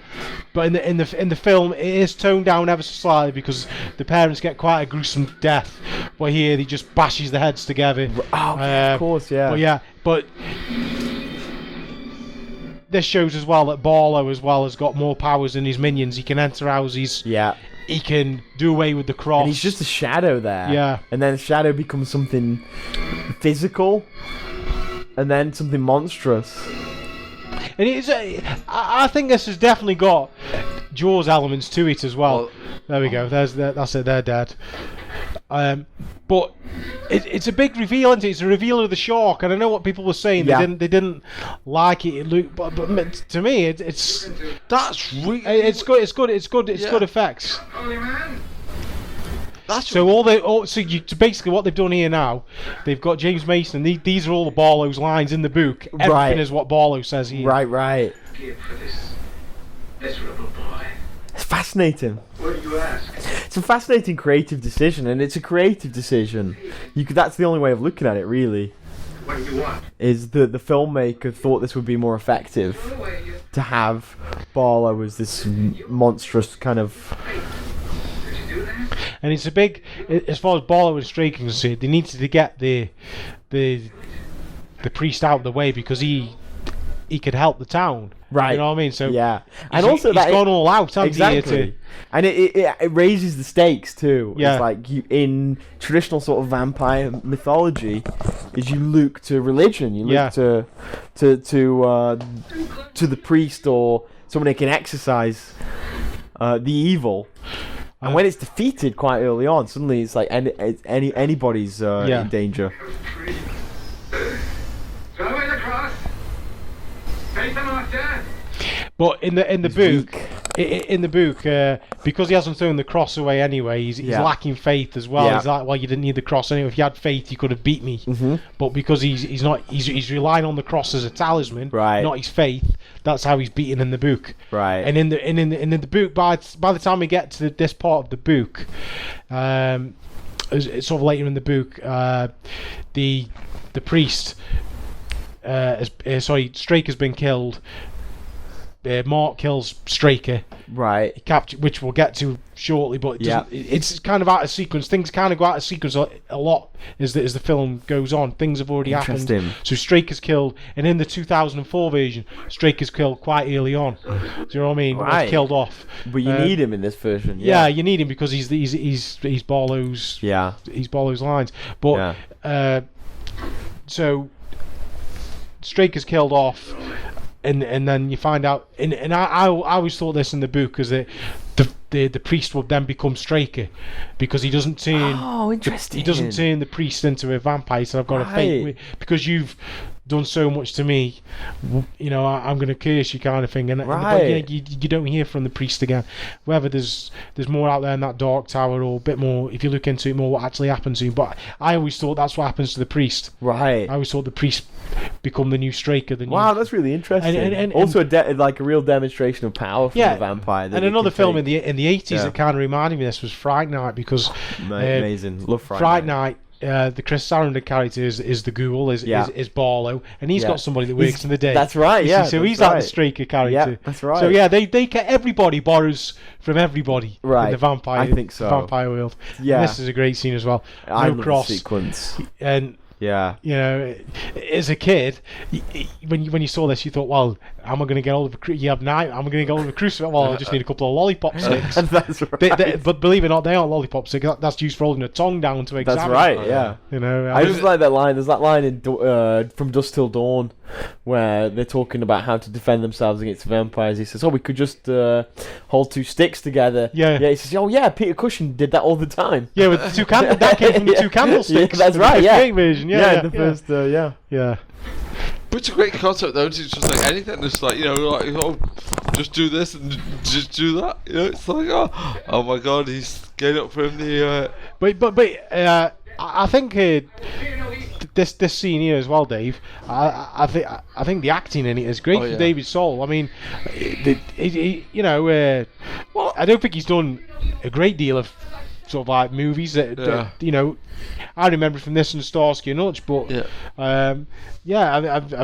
S2: in the film, it is toned down ever so slightly because the parents get quite a gruesome death. But here, he just bashes the heads together.
S3: Oh, of course, yeah.
S2: But this shows as well that Barlow as well has got more powers than his minions. He can enter houses.
S3: Yeah.
S2: He can do away with the cross.
S3: And he's just a shadow there.
S2: Yeah.
S3: And then the shadow becomes something physical. And then something monstrous.
S2: And I think this has definitely got Jaws elements to it as well. There we go. That's it. They're dead. But it's a big reveal, isn't it? It's a reveal of the shark, and I know what people were saying.
S3: Yeah.
S2: They didn't like it, Luke. But to me, it's good. It's good effects. Basically what they've done here now, they've got James Mason. These are all the Barlow's lines in the book. Everything is what Barlow says here.
S3: Right. It's fascinating.
S5: What do you ask?
S3: It's a fascinating creative decision, and it's a creative decision. That's the only way of looking at it, really.
S5: What do you want?
S3: Is the filmmaker thought this would be more effective to have Barlow as this monstrous kind of.
S2: And it's a big, as far as Barlow and Straker can see, they needed to get the priest out of the way because he could help the town.
S3: Right.
S2: You know what I mean? So
S3: yeah, and also
S2: he's gone all out.
S3: Exactly. And it raises the stakes too.
S2: Yeah.
S3: It's like in traditional sort of vampire mythology, is you look to religion, you look to the priest or someone who can exercise the evil. And when it's defeated quite early on, suddenly it's like anybody's in danger.
S5: Go away the cross. Face them off, Dad.
S2: But in the book, because he hasn't thrown the cross away anyway, he's lacking faith as well.
S3: Yeah.
S2: He's like, well, you didn't need the cross anyway. If you had faith, you could have beat me.
S3: Mm-hmm.
S2: But because he's relying on the cross as a talisman,
S3: right,
S2: not his faith. That's how he's beaten in the book.
S3: Right.
S2: And in the book, by the time we get to this part of the book, it's sort of later in the book, the priest, Straker's been killed. Mark kills Straker,
S3: right?
S2: Which we'll get to shortly, but it's kind of out of sequence. Things kind of go out of sequence a lot as the film goes on. Things have already happened. So Straker's killed, and in the 2004 version, Straker's killed quite early on. Do you know what I mean?
S3: Right.
S2: He's killed off.
S3: But you need him in this version.
S2: Yeah, you need him because he's Barlow's.
S3: Yeah.
S2: He's Barlow's lines, but so Straker's killed off. And then you find out, and I always thought this in the book, is that the the priest would then become Straker, because he doesn't turn.
S3: Oh, interesting.
S2: He doesn't turn the priest into a vampire. He said, "I've got a fate because you've done so much to me. I'm going to curse you," kind of thing. And but you don't hear from the priest again. Whether there's more out there in that dark tower, or a bit more, if you look into it more, what actually happened to him. But I always thought that's what happens to the priest.
S3: Right.
S2: I always thought the priest become the new Straker.
S3: Wow, that's really interesting. And also a real demonstration of power from the vampire.
S2: And another film in the 80s that kind of reminded me of this was Fright Night, because
S3: amazing. Love
S2: Fright Night. The Chris Sarandon character is the ghoul, is Barlow, and he's got somebody that works in the day.
S3: That's right, yeah.
S2: So he's like the Straker character.
S3: Yeah, that's right.
S2: So they get everybody borrows from everybody in the vampire.
S3: I think so.
S2: Vampire world.
S3: Yeah,
S2: and this is a great scene as well.
S3: I love
S2: cross
S3: the sequence.
S2: And as a kid, when you saw this, you thought, well, am I going to get hold of a I'm going to get hold of a crucifix? Well, I just need a couple of lollipop sticks.
S3: That's right.
S2: But believe it or not, they aren't lollipop sticks. That's used for holding a tongue down to examine.
S3: That's right, yeah. I just like that line. There's that line in From Dusk Till Dawn where they're talking about how to defend themselves against vampires. He says, we could just hold two sticks together.
S2: Yeah.
S3: He says, Peter Cushing did that all the time.
S2: Yeah, with the two candles. That came from the two candlesticks.
S3: Yeah, that's right,
S2: the version.
S3: The first,
S2: Yeah.
S1: But it's a great concept, though. It's just like anything. It's like, just do this and just do that. It's like, oh my God, he's getting up from the.
S2: But I think this scene here as well, Dave. I think the acting in it is great for David Soul. I mean, I don't think he's done a great deal of sort of like movies that I remember from this and Starsky and Hutch, but I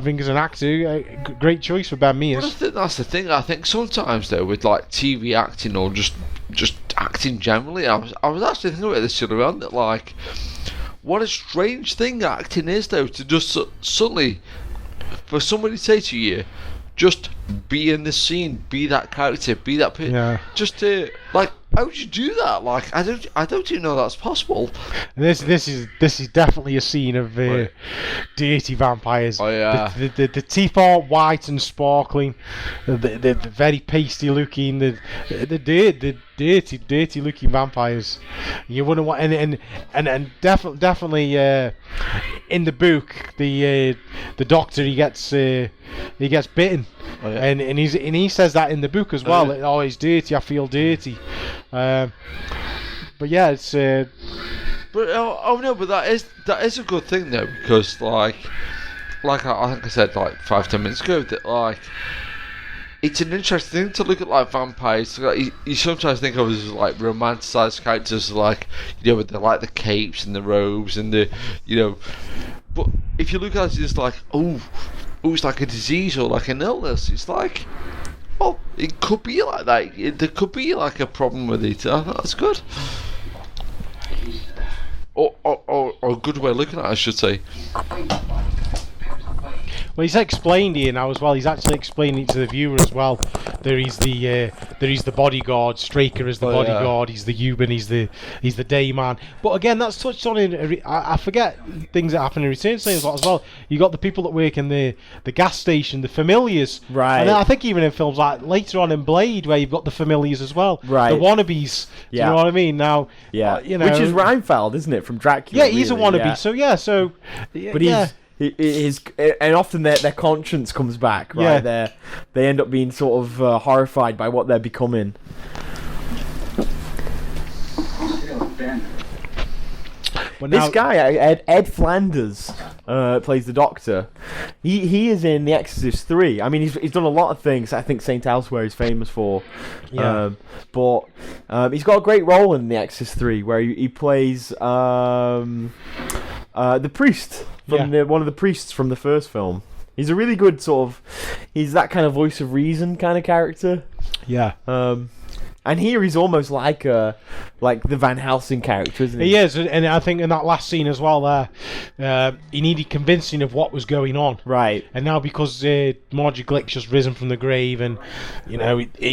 S2: think as an actor, a great choice for Ben Mears.
S1: But I think that's the thing. I think sometimes though, with like TV acting or just acting generally, I was actually thinking about this the other round, that like, what a strange thing acting is though, to just suddenly for somebody to say to you, just be in the scene, be that character, be that person, just to like. How would you do that? Like, I don't even know that's possible.
S2: This is definitely a scene of dirty vampires.
S1: Oh yeah.
S2: The teeth are white and sparkling. The very pasty looking. The dirty looking vampires. You wouldn't want and definitely in the book the doctor he gets bitten.
S1: Oh, yeah.
S2: And he says that in the book as well. Oh, it's dirty. I feel dirty. But yeah, it's.
S1: But but that is a good thing though, because like I think I said like 5-10 minutes ago, that like it's an interesting thing to look at like vampires. Like, you sometimes think of as like romanticized characters, like with the capes and the robes and the but if you look at it, it's like it's like a disease or like an illness. It's like, it could be like that. There could be like a problem with it. That's good. Or a good way of looking at it, I should say.
S2: Well, he's explained here now as well. He's actually explaining it to the viewer as well. There is the bodyguard. Straker is the bodyguard. He's the human. He's the day man. But again, that's touched on in. I forget things that happen in Return to Salem's Lot as well. You got the people that work in the gas station, the familiars.
S3: Right.
S2: And I think even in films like later on in Blade, where you've got the familiars as well.
S3: Right.
S2: The wannabes. Do you know what I mean? Now.
S3: Yeah. Which is Reinfeld, isn't it, from Dracula?
S2: Yeah, he's a wannabe. Yeah. So yeah. So.
S3: But he's. And often their conscience comes back, right? Yeah. They end up being sort of horrified by what they're becoming. This guy, Ed Flanders, plays the Doctor. He is in The Exorcist 3. I mean, he's done a lot of things. I think St. Elsewhere is famous for.
S2: Yeah.
S3: But he's got a great role in The Exorcist 3, where he plays the priest from one of the priests from the first film. He's a really good he's that kind of voice of reason kind of character.
S2: Yeah.
S3: And here he's almost like the Van Helsing character, isn't he?
S2: He is, and I think in that last scene as well there, he needed convincing of what was going on.
S3: Right.
S2: And now because Margie Glick's just risen from the grave and,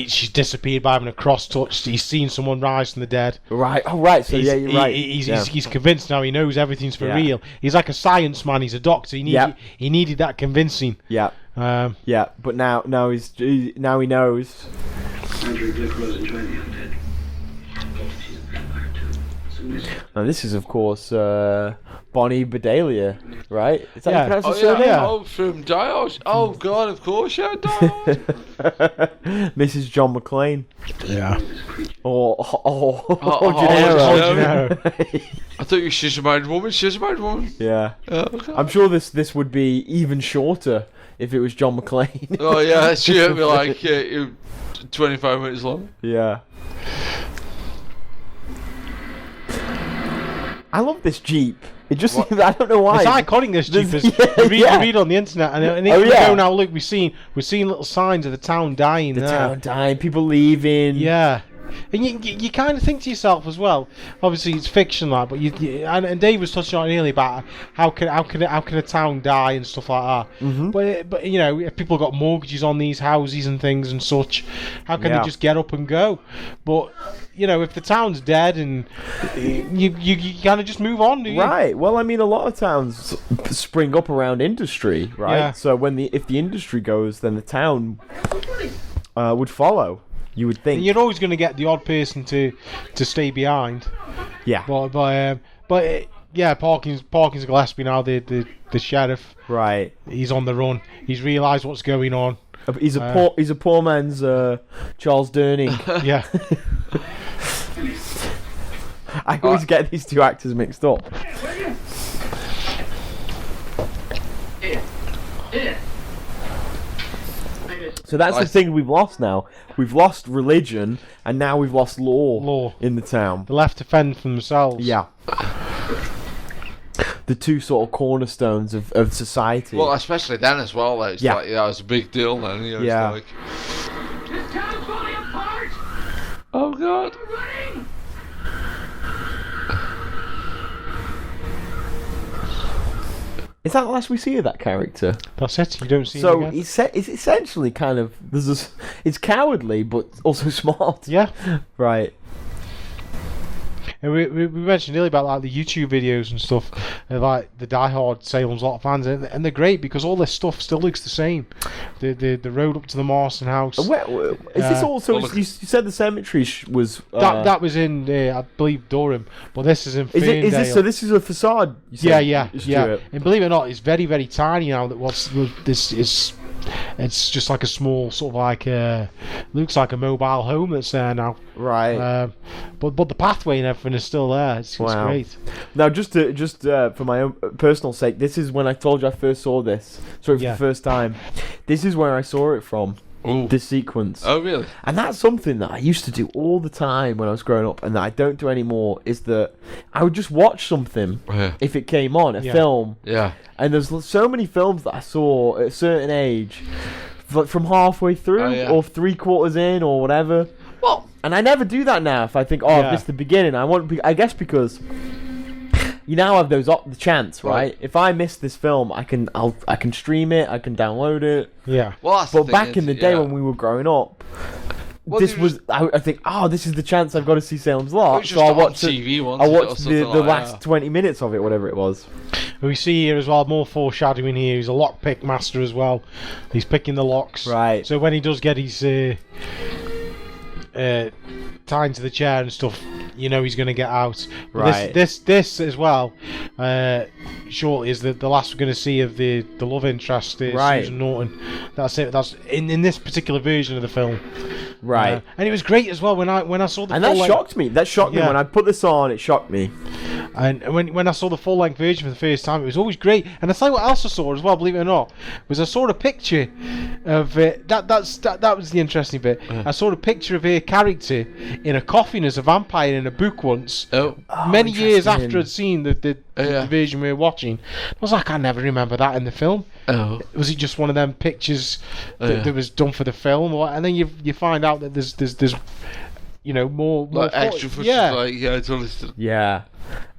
S2: she's disappeared by having a cross touched, he's seen someone rise from the dead.
S3: Right. Oh, right. So, you're right.
S2: He's convinced now, he knows everything's for real. He's like a science man, he's a doctor, he needed that convincing.
S3: Yeah. But now he knows.
S5: Andrew Glick wasn't joining the undead.
S3: Now this is, of course, Bonnie Bedelia, right? Is that how you pronounce her
S1: Oh,
S3: surname?
S1: yeah. Oh, from Die Hard. Oh, God, of course, yeah, Die Hard.
S3: Mrs. John McClane.
S2: Yeah.
S3: Or
S1: Gennaro.
S3: Gennaro.
S1: I thought she's a married woman. She's a married woman.
S3: Yeah.
S1: Oh, okay.
S3: I'm sure this would be even shorter if it was John McClane.
S1: Oh, yeah, it's going to be like 25 minutes long.
S3: Yeah. I love this Jeep. It just seems, I don't know why.
S2: It's iconic, this Jeep. You read on the internet, and we go now. Look, we've seen little signs of the town dying.
S3: The town dying, people leaving.
S2: Yeah, and you kind of think to yourself as well. Obviously, it's fiction, like, but and Dave was touching on it earlier about how can a town die and stuff like that.
S3: Mm-hmm.
S2: But you know, if people got mortgages on these houses and things and such, how can they just get up and go? But you know, if the town's dead and you kind of just move on, do you?
S3: Right. Well, I mean, a lot of towns spring up around industry, right?
S2: Yeah.
S3: So if the industry goes, then the town would follow. You would think.
S2: And you're always going to get the odd person to stay behind.
S3: Yeah.
S2: But yeah, Parkins Gillespie now, the sheriff.
S3: Right.
S2: He's on the run. He's realised what's going on.
S3: He's a poor man's Charles Durning.
S2: Yeah.
S3: I always get these two actors mixed up. So that's the thing we've lost now. We've lost religion, and now we've lost law in the town.
S2: They're left to fend for themselves.
S3: Yeah. The two sort of cornerstones of society.
S1: Well, especially then as well. Like, it's like, that was a big deal then. You know,
S3: yeah.
S1: It's like, this town's falling apart! Oh, God.
S3: Is that the last we see of that character?
S2: That's it. You don't see him
S3: so
S2: again.
S3: it's essentially kind of it's cowardly but also smart.
S2: Yeah.
S3: Right.
S2: And we mentioned earlier about like the YouTube videos and stuff, like the diehard Salem Lot fans, and they're great because all this stuff still looks the same. The road up to the Marsten House.
S3: Is this also? You said the cemetery was
S2: that was in I believe Durham, but this is in Ferndale.
S3: Is this so? This is a facade.
S2: Yeah. And believe it or not, it's very, very tiny now. This is. It's just like a small sort of like looks like a mobile home that's there now.
S3: Right.
S2: But the pathway and everything is still there. It's great.
S3: Now, just for my own personal sake, this is when I told you I first saw this. Sorry, for the first time. This is where I saw it from. Ooh. This sequence.
S1: Oh, really?
S3: And that's something that I used to do all the time when I was growing up, and that I don't do anymore. Is that I would just watch something if it came on, a film.
S1: Yeah.
S3: And there's so many films that I saw at a certain age, from halfway through or 3/4 in or whatever.
S1: Well,
S3: and I never do that now. If I think, I've missed the beginning, I guess because you now have the chance, right? If I miss this film, I can stream it, I can download it.
S2: Yeah.
S1: Well,
S3: but back in the day when we were growing up,
S1: well,
S3: I think, this is the chance I've got to see Salem's Lot.
S1: So I watched TV once.
S3: I watched the last 20 minutes of it, whatever it was.
S2: We see here as well more foreshadowing here. He's a lockpick master as well. He's picking the locks.
S3: Right.
S2: So when he does get his tied to the chair and stuff, you know he's going to get out. But
S3: right.
S2: This as well, shortly is the last we're going to see of the love interest, Susan Norton. That's it. That's in this particular version of the film.
S3: Right.
S2: And it was great as well when I saw the.
S3: And that shocked me. That shocked me when I put this on. It shocked me.
S2: And when I saw the full length version for the first time, it was always great. And I tell you what else I saw as well, believe it or not, was I saw a picture of it. That was the interesting bit. I saw a picture of her character in a coffin as a vampire in a book once. Many years after I'd seen the version we were watching. I was like, I never remember that in the film. Was it just one of them pictures that was done for the film? And then you find out that there's more
S1: extra footage.
S3: Yeah.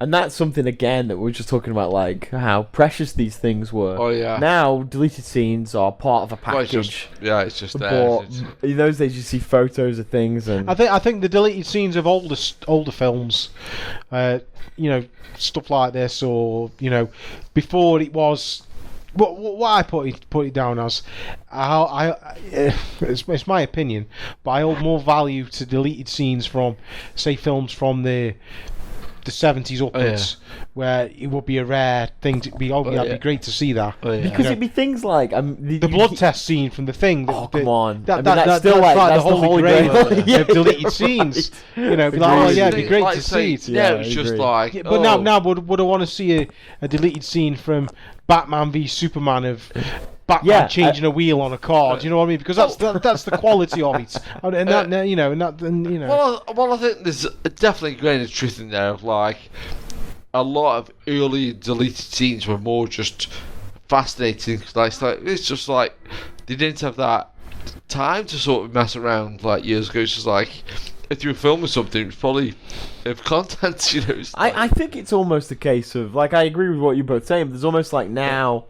S3: And that's something again that we were just talking about, like how precious these things were.
S1: Oh yeah.
S3: Now deleted scenes are part of a package.
S1: It's just there.
S3: But in those days, you see photos of things, and
S2: I think the deleted scenes of older films, stuff like this, or before it was what I put it down as, it's my opinion, but I hold more value to deleted scenes from, say, films from the 70s upwards, where it would be a rare thing to be. That'd be great to see that.
S3: Because it'd be things like
S2: the blood test scene from The Thing.
S3: Come on,
S2: That's still that's the holy grail of deleted scenes. It'd be like, it'd be great to see.
S1: Yeah, it was just like.
S2: But now, would I want to see a deleted scene from Batman v Superman of Batman changing a wheel on a car? Do you know what I mean? Because that's the quality of it, and
S1: Well, I think there's definitely a grain of truth in there. Of like, a lot of early deleted scenes were more just fascinating. It's just like they didn't have that time to sort of mess around like years ago. It's just like, if you were filming something, it's probably of content,
S3: I think it's almost a case of, like, I agree with what you're both saying, but there's almost like now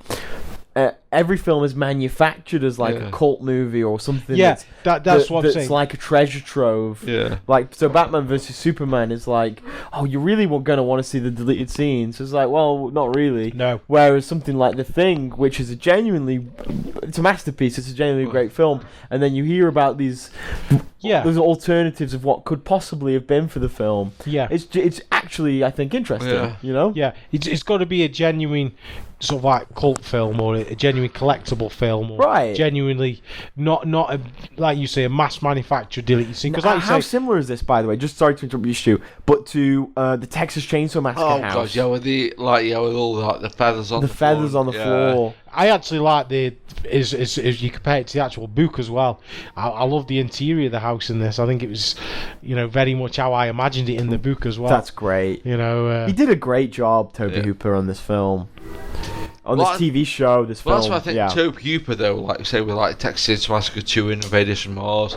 S3: every film is manufactured as like a cult movie or something.
S2: That's what I'm saying.
S3: It's like a treasure trove.
S1: Yeah.
S3: Like, so Batman vs Superman is like, oh, you really were gonna want to see the deleted scenes. It's like, well, not really.
S2: No.
S3: Whereas something like The Thing, which is it's a masterpiece. It's a genuinely great film, and then you hear about these. There's alternatives of what could possibly have been for the film.
S2: Yeah.
S3: It's actually, I think, interesting.
S2: Yeah. It's got to be a genuine sort of like cult film, or a genuine collectible film, or genuinely not a, like you say, a mass manufactured deleted scene. Because like
S3: how similar is this, by the way? Just sorry to interrupt you, Stu, but to the Texas Chainsaw Massacre house.
S1: Oh god, with all the feathers on the floor.
S3: Feathers on the floor.
S2: I actually like as you compare it to the actual book as well. I love the interior of the house in this. I think it was, very much how I imagined it in the book as well.
S3: That's great.
S2: He
S3: did a great job, Tobe Hooper, on this film. On this TV show, this film.
S1: That's why I think Tobe Hooper, though, like say with like Texas Chainsaw Massacre 2, Invaders from Mars,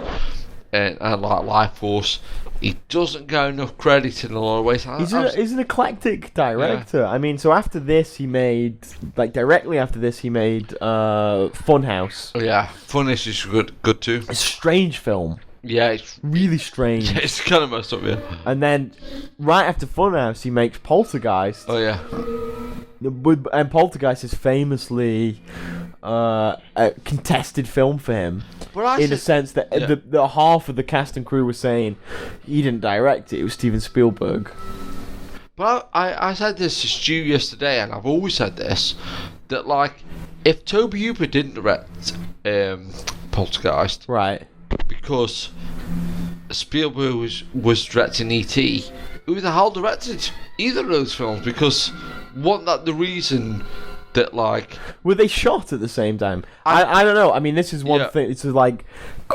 S1: and like Life Force, he doesn't get enough credit in a lot of ways.
S3: He's an eclectic director. Yeah. I mean, so after this, he made directly after this, he made Funhouse.
S1: Oh yeah, Funhouse is good too.
S3: It's a strange film.
S1: Yeah, it's
S3: really strange.
S1: It's kind of messed up, yeah.
S3: And then right after Funhouse, he makes Poltergeist.
S1: Oh yeah.
S3: And Poltergeist is famously a contested film for him, in a sense that the half of the cast and crew was saying he didn't direct it; it was Steven Spielberg.
S1: But I said this to Stu yesterday, and I've always said this, that like, if Tobe Hooper didn't direct Poltergeist,
S3: right,
S1: because Spielberg was directing E.T., who the hell directed either of those films? Because wasn't that the reason that, like,
S3: were they shot at the same time? I don't know. I mean, this is one thing. It's like,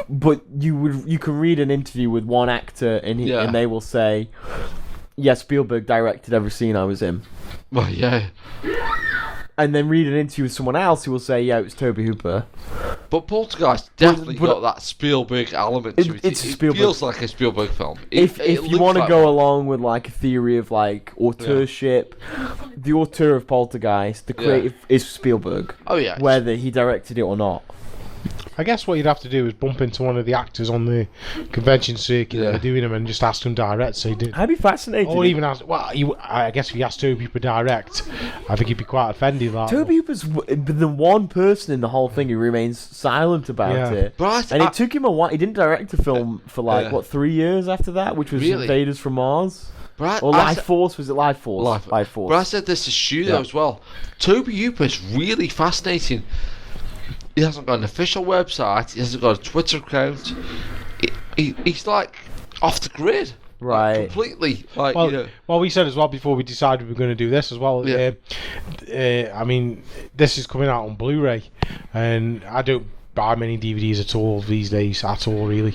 S3: but you can read an interview with one actor and they will say, "Yeah, Spielberg directed every scene I was in."
S1: Well, yeah.
S3: And then read an interview with someone else who will say, "Yeah, it was Tobe Hooper."
S1: But Poltergeist definitely got that Spielberg element to it.
S3: It
S1: feels like a Spielberg film.
S3: If you want to go along with like a theory of like auteurship, the auteur of Poltergeist, the creative is Spielberg.
S1: Oh yeah.
S3: Whether he directed it or not.
S2: I guess what you'd have to do is bump into one of the actors on the convention circuit that are doing them and just ask them direct. So
S3: I'd be fascinated.
S2: Or even ask. Well, I guess if you asked Tobe Hooper direct, I think he'd be quite offended.
S3: Tobe Hooper's the one person in the whole thing who remains silent about it.
S1: But
S3: it took him a while. He didn't direct a film for 3 years after that, which was Invaders from Mars. Life Force. Was it Life Force? Life Force.
S1: But I said this to Stu as well. Tobe Hooper's really fascinating. He hasn't got an official website. He hasn't got a Twitter account. He's like off the grid,
S3: right?
S1: Like, completely. Like,
S2: well, we said as well before we decided we were going to do this as well.
S1: Yeah.
S2: I mean, this is coming out on Blu-ray, and I don't buy many DVDs at all these days, really.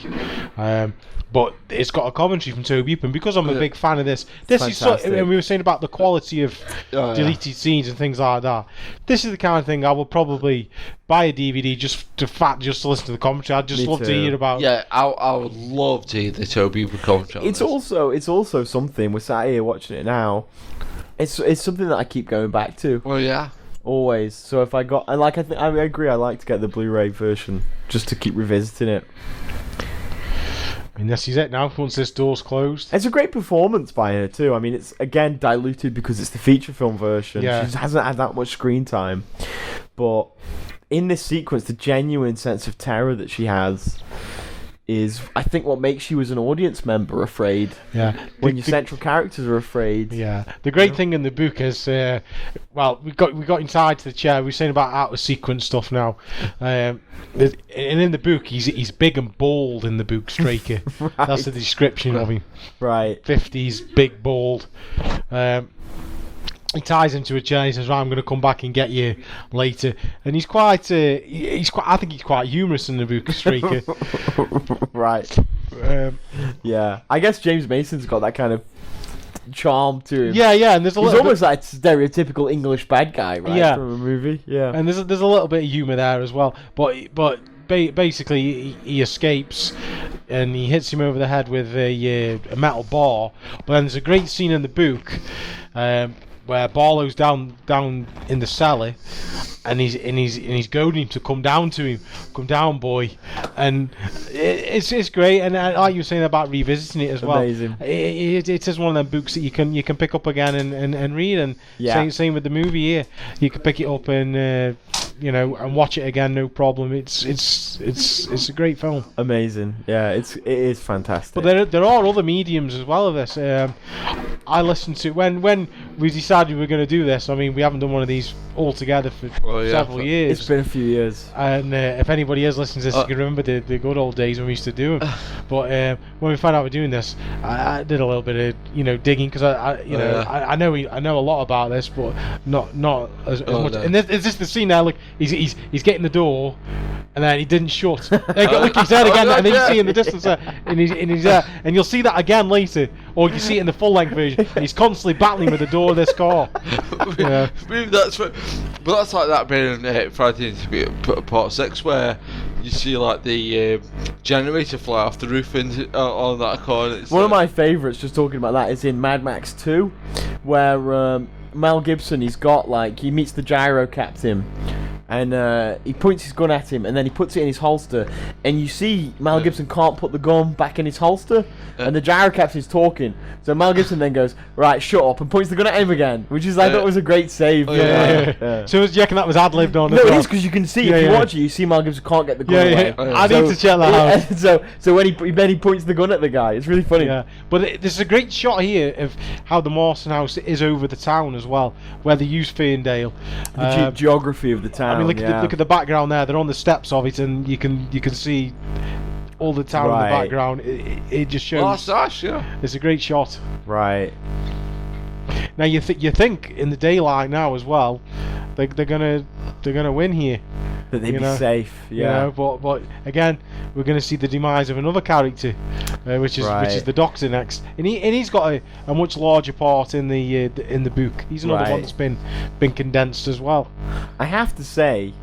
S2: But it's got a commentary from Tobe Hooper, and because I'm a big fan of this is so, and we were saying about the quality of deleted scenes and things like that. This is the kind of thing I would probably buy a DVD just to listen to the commentary. I'd just love to hear about.
S1: Yeah, I would love to hear the Tobe Hooper commentary.
S3: It's also something. We're sat here watching it now. It's something that I keep going back to.
S1: Well, yeah.
S3: Always. So if I agree. I like to get the Blu-ray version just to keep revisiting it.
S2: I mean, this is it now. Once this door's closed,
S3: It's a great performance by her too. I mean, it's again diluted because it's the feature film version.
S2: Yeah.
S3: She just hasn't had that much screen time, but in this sequence, the genuine sense of terror that she has is, I think, what makes you as an audience member afraid.
S2: Yeah.
S3: When your central characters are afraid.
S2: Yeah. The great thing in the book is, well, we got inside to the chair. We were saying about out of sequence stuff now, and in the book, he's big and bald in the book. Straker.
S3: Right.
S2: That's the description of him.
S3: Right.
S2: 50s, big, bald. He ties him to a chair and he says, right, I'm going to come back and get you later. And he's quite I think he's quite humorous in the book, Straker.
S3: Right. Yeah. I guess James Mason's got that kind of charm to him.
S2: Yeah, and there's a
S3: He's
S2: little
S3: almost like a stereotypical English bad guy, right?
S2: Yeah.
S3: From a movie. Yeah.
S2: And there's a little bit of humour there as well. But basically he escapes and he hits him over the head with a metal bar. But then there's a great scene in the book where Barlow's down in the cellar, and he's goading him to come down to him. Come down, boy. And it's great. And like you were saying about revisiting it as well.
S3: Amazing.
S2: It is one of them books that you can pick up again and read. And
S3: Yeah.
S2: same with the movie here. You can pick it up and and watch it again, no problem. It's a great film.
S3: Amazing. Yeah, it is fantastic.
S2: But there are other mediums as well of this. I listened to when we decided we were going to do this. I mean, we haven't done one of these all together for several years.
S3: It's been a few years.
S2: And if anybody is listening to this, you can remember the good old days when we used to do them. But when we found out we're doing this, I did a little bit of digging because I know a lot about this, but not as much. No. And there's just the scene now. Look, he's getting the door, and then he didn't shut. Look, he's there again, and then you see in the distance, and he's there, and you'll see that again later, or you see it in the full length version. He's constantly battling with the door of this car. Yeah.
S1: But that's like that being in Friday Part 6 where you see like the generator fly off the roof on that car.
S3: One of my favourites, just talking about that, is in Mad Max 2, where Mel Gibson, he meets the gyro captain, and he points his gun at him, and then he puts it in his holster, and you see Mel Gibson can't put the gun back in his holster, and the gyro captain's talking, so Mel Gibson then goes, right, shut up, and points the gun at him again, which is, I thought was a great save.
S2: Yeah. So do you reckon that was ad-libbed on?
S3: No, it is, because you can see, if you watch it, you see Mel Gibson can't get the gun away.
S2: I need to check that out.
S3: So when he points the gun at the guy, it's really funny.
S2: Yeah, but there's a great shot here of how the Marsten House is over the town as well, where they use Ferndale.
S3: The geography of the town.
S2: I mean, look at the background there. They're on the steps of it, and you can see all the town in the background. It just shows.
S1: Oh, that's nice, yeah.
S2: It's a great shot.
S3: Right.
S2: Now you think in the daylight now as well, they're gonna win here.
S3: That they'd be safe. Yeah.
S2: But again, we're gonna see the demise of another character, which is the Doctor next, and he's got a much larger part in the book. He's another one that's been condensed as well.
S3: I have to say,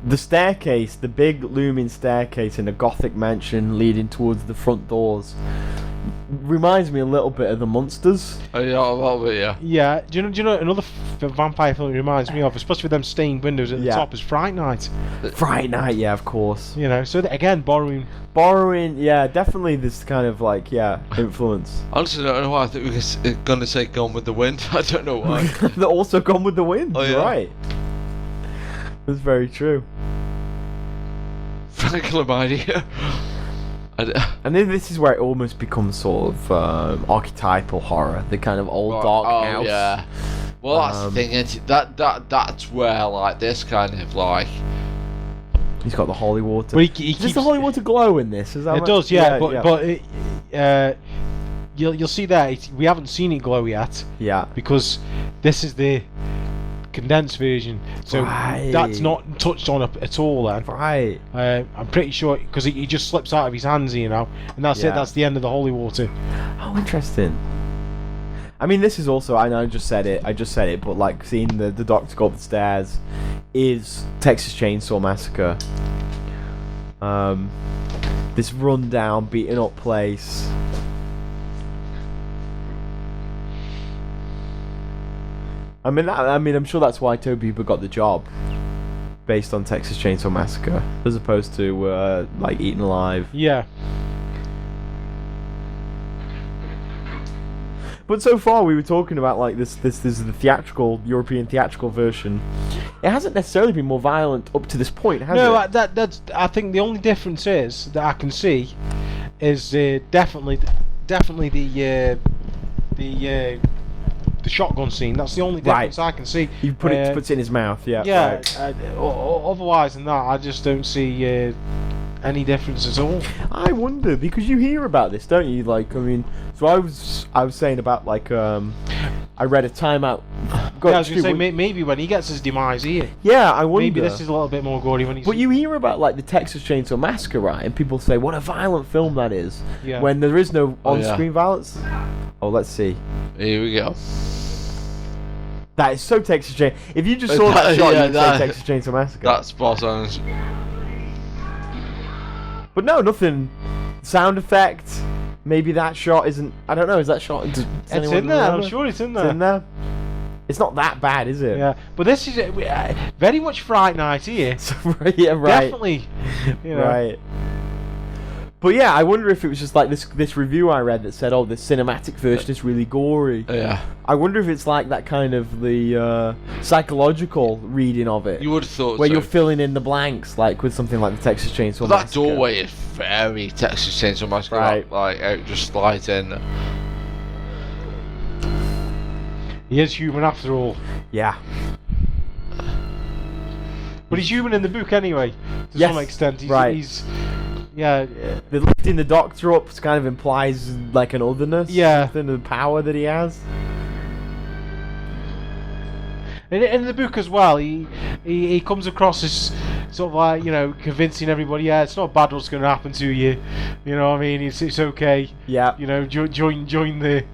S3: the staircase, the big looming staircase in a Gothic mansion leading towards the front doors, reminds me a little bit of the Munsters.
S1: Oh yeah, a little bit, yeah.
S2: Yeah. Do you know another vampire film it reminds me of, especially with them stained windows at the top, is Fright Night.
S3: Fright Night, yeah, of course.
S2: So again, borrowing,
S3: yeah, definitely this kind of influence.
S1: Honestly, I don't know why. I think we're gonna say Gone with the Wind. I don't know why.
S3: They're also Gone with the Wind.
S1: Oh, yeah.
S3: Right. That's very true.
S1: Franklin idea.
S3: And then this is where it almost becomes sort of archetypal horror, the kind of old dark house.
S1: Yeah. Well, that's the thing. That's where this kind of
S3: he's got the holy water.
S2: Well,
S3: does the holy water glow in this? Is that
S2: it does, yeah. But you'll see that we haven't seen it glow yet.
S3: Yeah.
S2: Because this is the condensed version, so that's not touched on at all then.
S3: Right.
S2: I'm pretty sure, because he just slips out of his hands here now, and that's it. That's the end of the holy water.
S3: Oh, interesting. I mean, this is also, I know I just said it, but seeing the Doctor go up the stairs is Texas Chainsaw Massacre. This run-down, beaten up place. I mean, I'm sure that's why Tobe Hooper got the job, based on Texas Chainsaw Massacre, as opposed to Eaten Alive.
S2: Yeah.
S3: But so far we were talking about like this is the theatrical European theatrical version. It hasn't necessarily been more violent up to this point, has it?
S2: No, that's. I think the only difference is that I can see is definitely the shotgun scene. That's the only difference I can see.
S3: He puts it in his mouth. Yeah.
S2: Yeah.
S3: Right.
S2: Otherwise than that, I just don't see any difference at all.
S3: I wonder, because you hear about this, don't you? Like, I mean, so I was saying about like I read a Time Out.
S2: I was going to say maybe when he gets his demise here.
S3: Yeah, I wonder.
S2: Maybe this is a little bit more gory when he's.
S3: But you hear about like the Texas Chainsaw Massacre, right? And people say, "What a violent film that is!"
S2: Yeah.
S3: When there is no on-screen violence. Oh, let's see.
S1: Here we go.
S3: That is so Texas Chainsaw. If you just saw that shot, you'd say Texas Chainsaw Massacre.
S1: That's spot on.
S3: But no, nothing. Sound effect. Maybe that shot isn't. I don't know. Is that shot? It's
S2: in there. I'm sure it's in there.
S3: It's in there. It's not that bad, is it?
S2: Yeah. But this is very much Fright Night here.
S3: Yeah, right.
S2: Definitely. You know.
S3: Right. But yeah, I wonder if it was just like this review I read that said, "Oh, the cinematic version is really gory."
S1: Yeah.
S3: I wonder if it's like that kind of the psychological reading of it.
S1: You would have thought
S3: where
S1: so.
S3: you're filling in the blanks, like with something like the Texas Chainsaw
S1: That
S3: Massacre.
S1: doorway is very Texas Chainsaw Massacre.
S3: Right.
S1: Like out just light in.
S2: He is human after all.
S3: Yeah.
S2: But he's human in the book anyway, to some extent. He's yeah.
S3: The lifting the doctor up kind of implies like an otherness.
S2: Yeah.
S3: Something, the power that he has.
S2: In the book as well, he comes across as sort of like, you know, convincing everybody, yeah, it's not bad what's going to happen to you. You know what I mean? It's okay.
S3: Yeah.
S2: You know, join the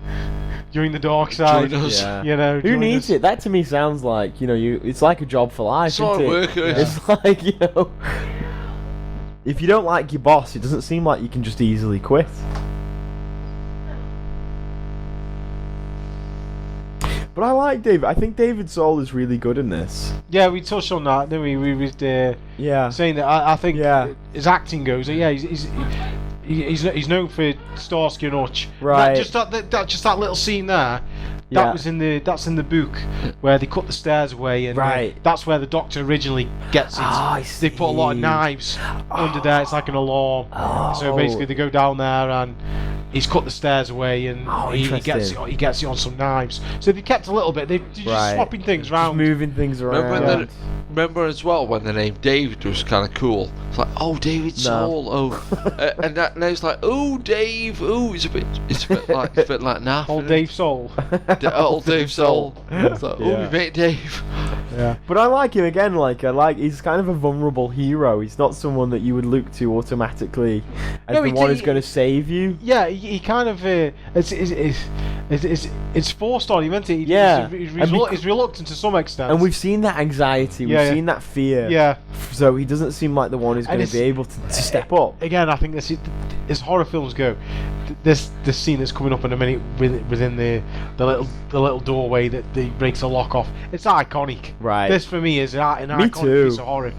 S2: dark side.
S1: Join us.
S3: Yeah.
S2: You know,
S3: Who needs it? That to me sounds like, you know, it's like a job for life.
S1: It's hard work.
S3: It's like, you know, if you don't like your boss, it doesn't seem like you can just easily quit. But I like David. I think David Soul is really good in this.
S2: Yeah, we touched on that, didn't we? We were saying that I think his acting goes. Yeah, he's known for Starsky and Hutch.
S3: Right.
S2: Just that little scene there. That's in the book where they cut the stairs away, and that's where the doctor originally gets it.
S3: Oh,
S2: they put a lot of knives under there. It's like an alarm. So basically, they go down there and he's cut the stairs away, and he gets it on some knives. So they kept a little bit. They're just swapping things around,
S3: just moving things around.
S1: Remember as well when the name David was kind of cool. It's like, oh, David Soul, and now it's like, oh, Dave, oh, it's a bit like naff.
S2: Old Dave Soul.
S1: Old Dave Soul. It's like, oh, we mate Dave.
S3: Yeah. But I like him again. He's kind of a vulnerable hero. He's not someone that you would look to automatically as the one who's going to save you.
S2: Yeah, he kind of it's forced on him, isn't it? He's reluctant to some extent.
S3: And we've seen that anxiety. We've seen that fear.
S2: Yeah.
S3: So he doesn't seem like the one who's going to be able to step up.
S2: Again, I think as horror films go, this scene that's coming up in a minute within the little doorway that breaks the lock off. It's iconic.
S3: Right.
S2: This for me is an iconic piece of horror.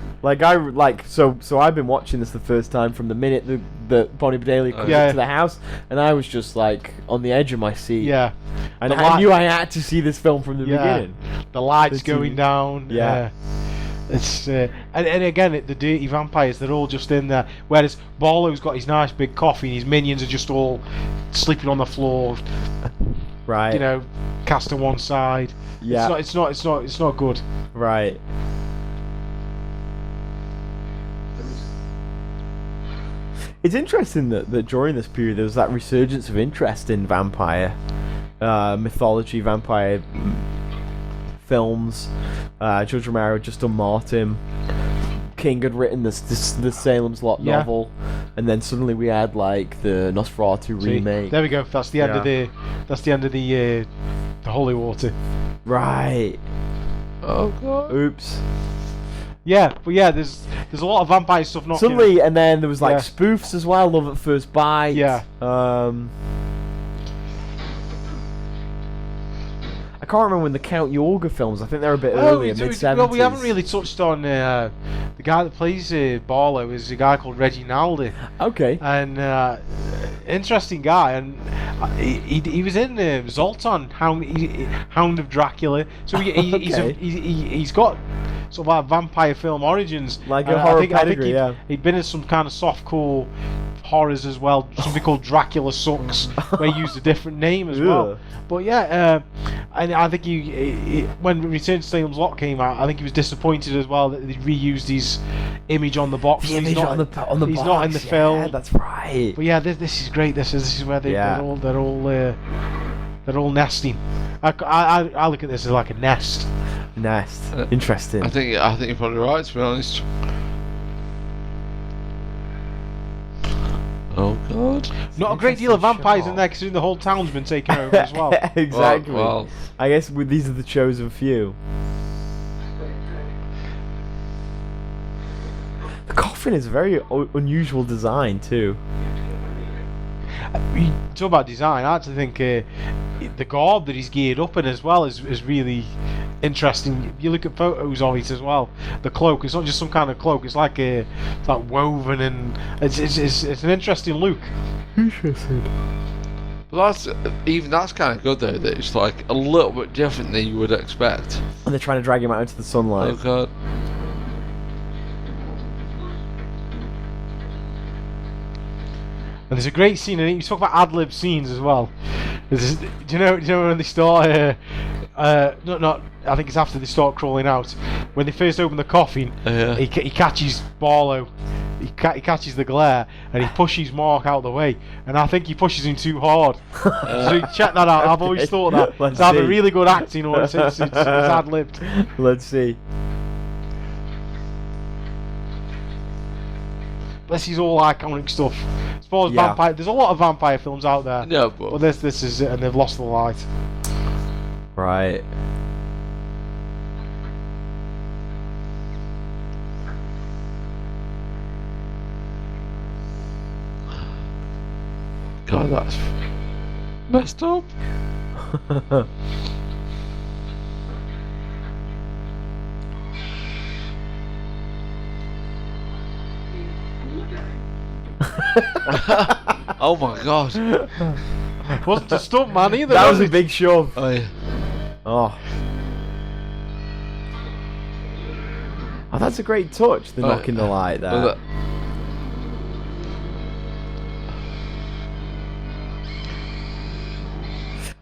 S3: So I've been watching this the first time from the minute that Bonnie Bedelia comes into the house, and I was just like on the edge of my seat.
S2: Yeah.
S3: And I knew I had to see this film from the beginning.
S2: The lights going down.
S3: Yeah.
S2: It's and again, the dirty vampires, they're all just in there. Whereas Barlow's got his nice big coffee, and his minions are just all sleeping on the floor.
S3: Right.
S2: You know, cast to one side.
S3: Yeah.
S2: It's not good.
S3: Right. It's interesting that during this period there was that resurgence of interest in vampire mythology, vampire films. George Romero had just done Martin. King had written the Salem's Lot novel, and then suddenly we had like the Nosferatu remake.
S2: There we go. That's the end of the holy water.
S3: Right.
S1: Oh god.
S3: Oops.
S2: Yeah, but there's a lot of vampire stuff knocking.
S3: Suddenly, and then there was like spoofs as well. Love at First Bite.
S2: Yeah.
S3: I can't remember when the Count Yorga films. I think they're a bit earlier, mid-70s.
S2: Well, we haven't really touched on the guy that plays Barlow is a guy called Reggie Naldi.
S3: Okay.
S2: And interesting guy, and he was in Zoltan, Hound of Dracula. So he's got sort of our vampire film origins.
S3: Like a horror pedigree, yeah.
S2: He'd been in some kind of softcore horrors as well, something called Dracula Sucks, where he used a different name as well. But and I think he when Return to Salem's Lot came out, I think he was disappointed as well that they reused his image on the box.
S3: The image on the box.
S2: He's not in the film.
S3: That's right.
S2: But yeah, this is great. This is where they're all nesting. I look at this as like a nest.
S3: Interesting.
S1: I think you're probably right, to be honest. Oh god.
S2: Not a great deal of vampires in there, considering the whole town's been taken over as well.
S3: Exactly.
S1: Well,
S3: I guess these are the chosen few. The coffin is a very unusual design too.
S2: You talk about design, I actually think the garb that he's geared up in as well is really interesting. You look at photos of it as well. The cloak, it's not just some kind of cloak, it's like woven, and it's an interesting look.
S3: Interesting.
S1: But that's kind of good though, that it's like a little bit different than you would expect.
S3: And they're trying to drag him out into the sunlight.
S1: Oh god.
S2: And there's a great scene in it. You talk about ad-lib scenes as well. Do you know when they start? I think it's after they start crawling out. When they first open the coffin, he catches Barlow. He catches the glare and he pushes Mark out of the way. And I think he pushes him too hard. So check that out. I've always thought that. It's either really good acting or it's ad-libbed.
S3: Let's see.
S2: This is all iconic stuff. As far as vampire, there's a lot of vampire films out there.
S1: No, but
S2: this is it, and they've lost the light.
S3: Right.
S1: God, that's messed up. Oh my god.
S2: Wasn't a stunt man either.
S3: That was a big shove.
S1: Oh, yeah.
S3: Oh, that's a great touch, the knocking the light there.
S1: Well,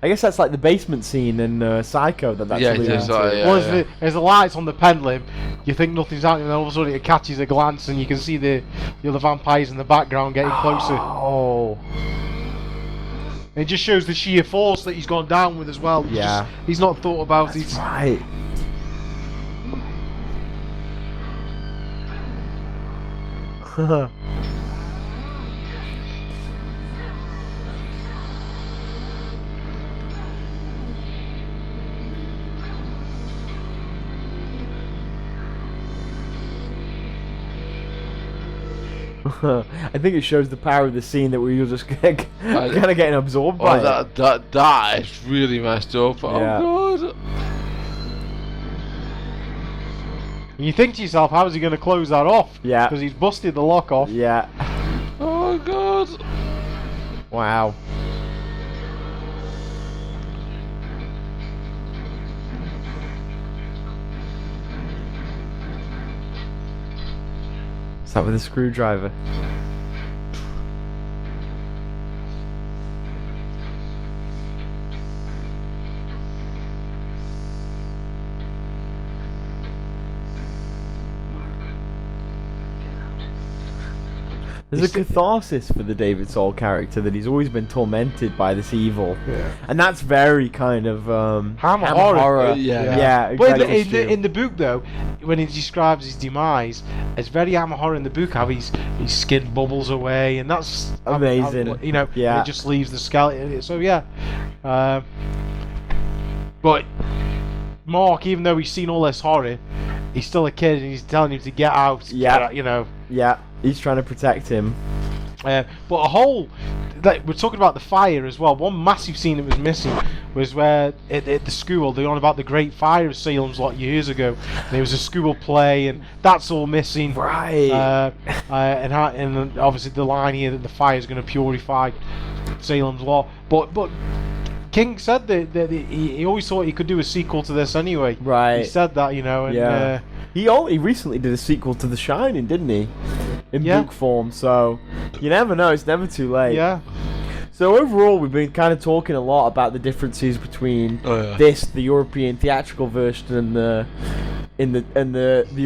S3: I guess that's like the basement scene in Psycho that's alluding to.
S2: There's the lights on the pendulum. You think nothing's happening, and then all of a sudden it catches a glance, and you can see the other vampires in the background getting closer.
S3: Oh.
S2: It just shows the sheer force that he's gone down with as well. He's not thought about it.
S3: Right. I think it shows the power of the scene that we were just kind of getting absorbed by.
S1: That is really messed up. Oh god.
S2: And you think to yourself, how is he going to close that off?
S3: Yeah.
S2: Because he's busted the lock off.
S3: Yeah.
S1: Oh god.
S3: Wow. Is that with a screwdriver? There's a catharsis for the David Soul character that he's always been tormented by this evil, and that's very kind of
S2: Hammer horror.
S3: Yeah.
S2: But in the book though, when he describes his demise, it's very Hammer horror in the book. How his skin bubbles away, and that's
S3: amazing.
S2: It just leaves the skeleton. So but Mark, even though he's seen all this horror, he's still a kid, and he's telling him to get out.
S3: Yeah, he's trying to protect him.
S2: But we're talking about the fire as well. One massive scene that was missing was where at the school they're on about the Great Fire of Salem's Lot years ago. And there was a school play, and that's all missing.
S3: Right.
S2: And obviously the line here that the fire is going to purify Salem's Lot, but King said that he always thought he could do a sequel to this anyway.
S3: Right.
S2: He said that, and
S3: yeah. He recently did a sequel to The Shining, didn't he? In book form, so you never know. It's never too late.
S2: Yeah.
S3: So overall, we've been kind of talking a lot about the differences between the European theatrical version, and the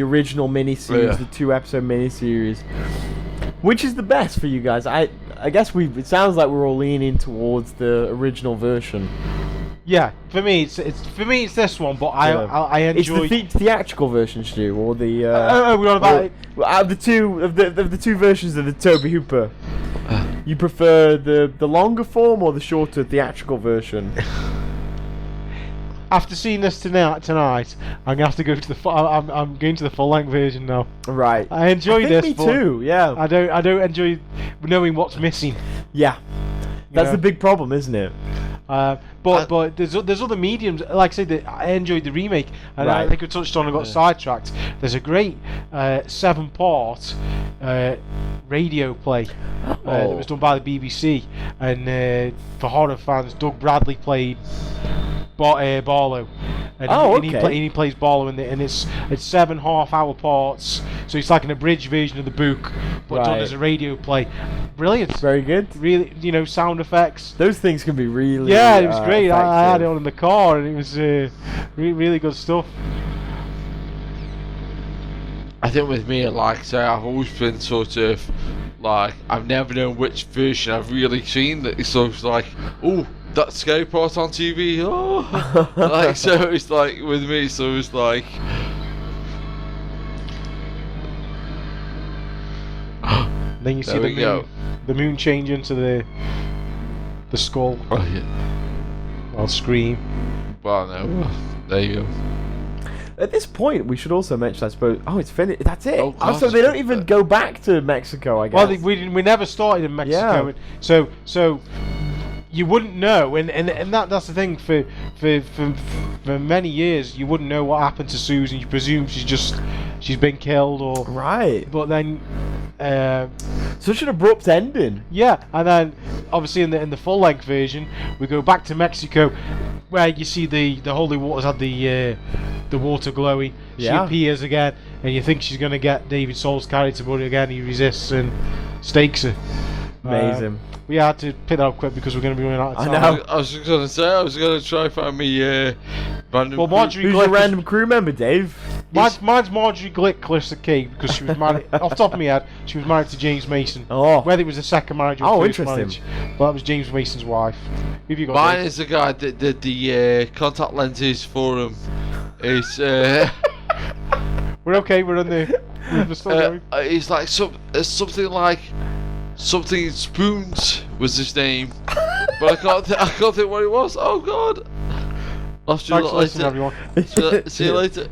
S3: original miniseries, the 2-episode miniseries. Which is the best for you guys? I guess it sounds like we're all leaning towards the original version.
S2: Yeah, for me it's this one, but I enjoy.
S3: It's the theatrical version, Stu, or the.
S2: We're on about it.
S3: Out of the two versions of the Tobe Hooper, you prefer the longer form or the shorter theatrical version?
S2: After seeing this tonight, I'm gonna have to go to the. I'm going to the full length version now.
S3: Right.
S2: I enjoy this.
S3: Me too. Yeah.
S2: I don't enjoy knowing what's missing.
S3: Yeah. That's the big problem, isn't it?
S2: But there's other mediums. Like I said, I enjoyed the remake, and I think we touched on and got sidetracked. There's a great 7-part radio play that was done by the BBC, and for horror fans, Doug Bradley played Barlow. And he plays Barlow in it, and it's 7 half-hour parts, so it's like an abridged version of the book, but done as a radio play. Brilliant.
S3: Very good.
S2: Really, sound effects.
S3: Those things can be really.
S2: Yeah, it was great. I had it on in the car, and it was really good stuff.
S1: I think with me, like I say, I've always been sort of like, I've never known which version I've really seen. That it's sort of like, oh, that scary part on TV. Oh, like, so it's like with me. So it's like.
S2: Then you see the moon change into the skull.
S1: Oh yeah.
S2: I'll scream.
S1: Well, no. There you go.
S3: At this point, we should also mention, I suppose. Oh, it's finished. That's it.
S1: God,
S3: so they don't even go back to Mexico, I guess.
S2: Well, we never started in Mexico, so you wouldn't know, and that's the thing. For many years, you wouldn't know what happened to Susan. You presume she's been killed, or
S3: right.
S2: But then,
S3: such an abrupt ending.
S2: Yeah, and then obviously in the full length version, we go back to Mexico, where you see the holy waters had the water glowing. She appears again, and you think she's going to get David Soul's character, but again he resists and stakes her.
S3: Amazing.
S2: We had to pick that up quick because we're going to be running out of time.
S3: I know.
S1: I was just going to say, I was going to try and find me random.
S2: Well, Marjorie
S3: Who's your random crew member, Dave?
S2: Mine's Marjorie Glick the Key, because she was married. Off the top of my head, she was married to James Mason.
S3: Oh.
S2: Whether it was a second marriage or first
S3: interesting.
S2: marriage, but that was James Mason's wife. Who have you got?
S1: Mine
S2: Dave?
S1: is the guy that did the contact lenses for him. It's
S2: We're okay. We're in the. We're still going.
S1: It's like something like. Something Spoons was his name, but I can't think what it was. Oh God! I'll
S2: Thanks for listening, everyone.
S1: See you later.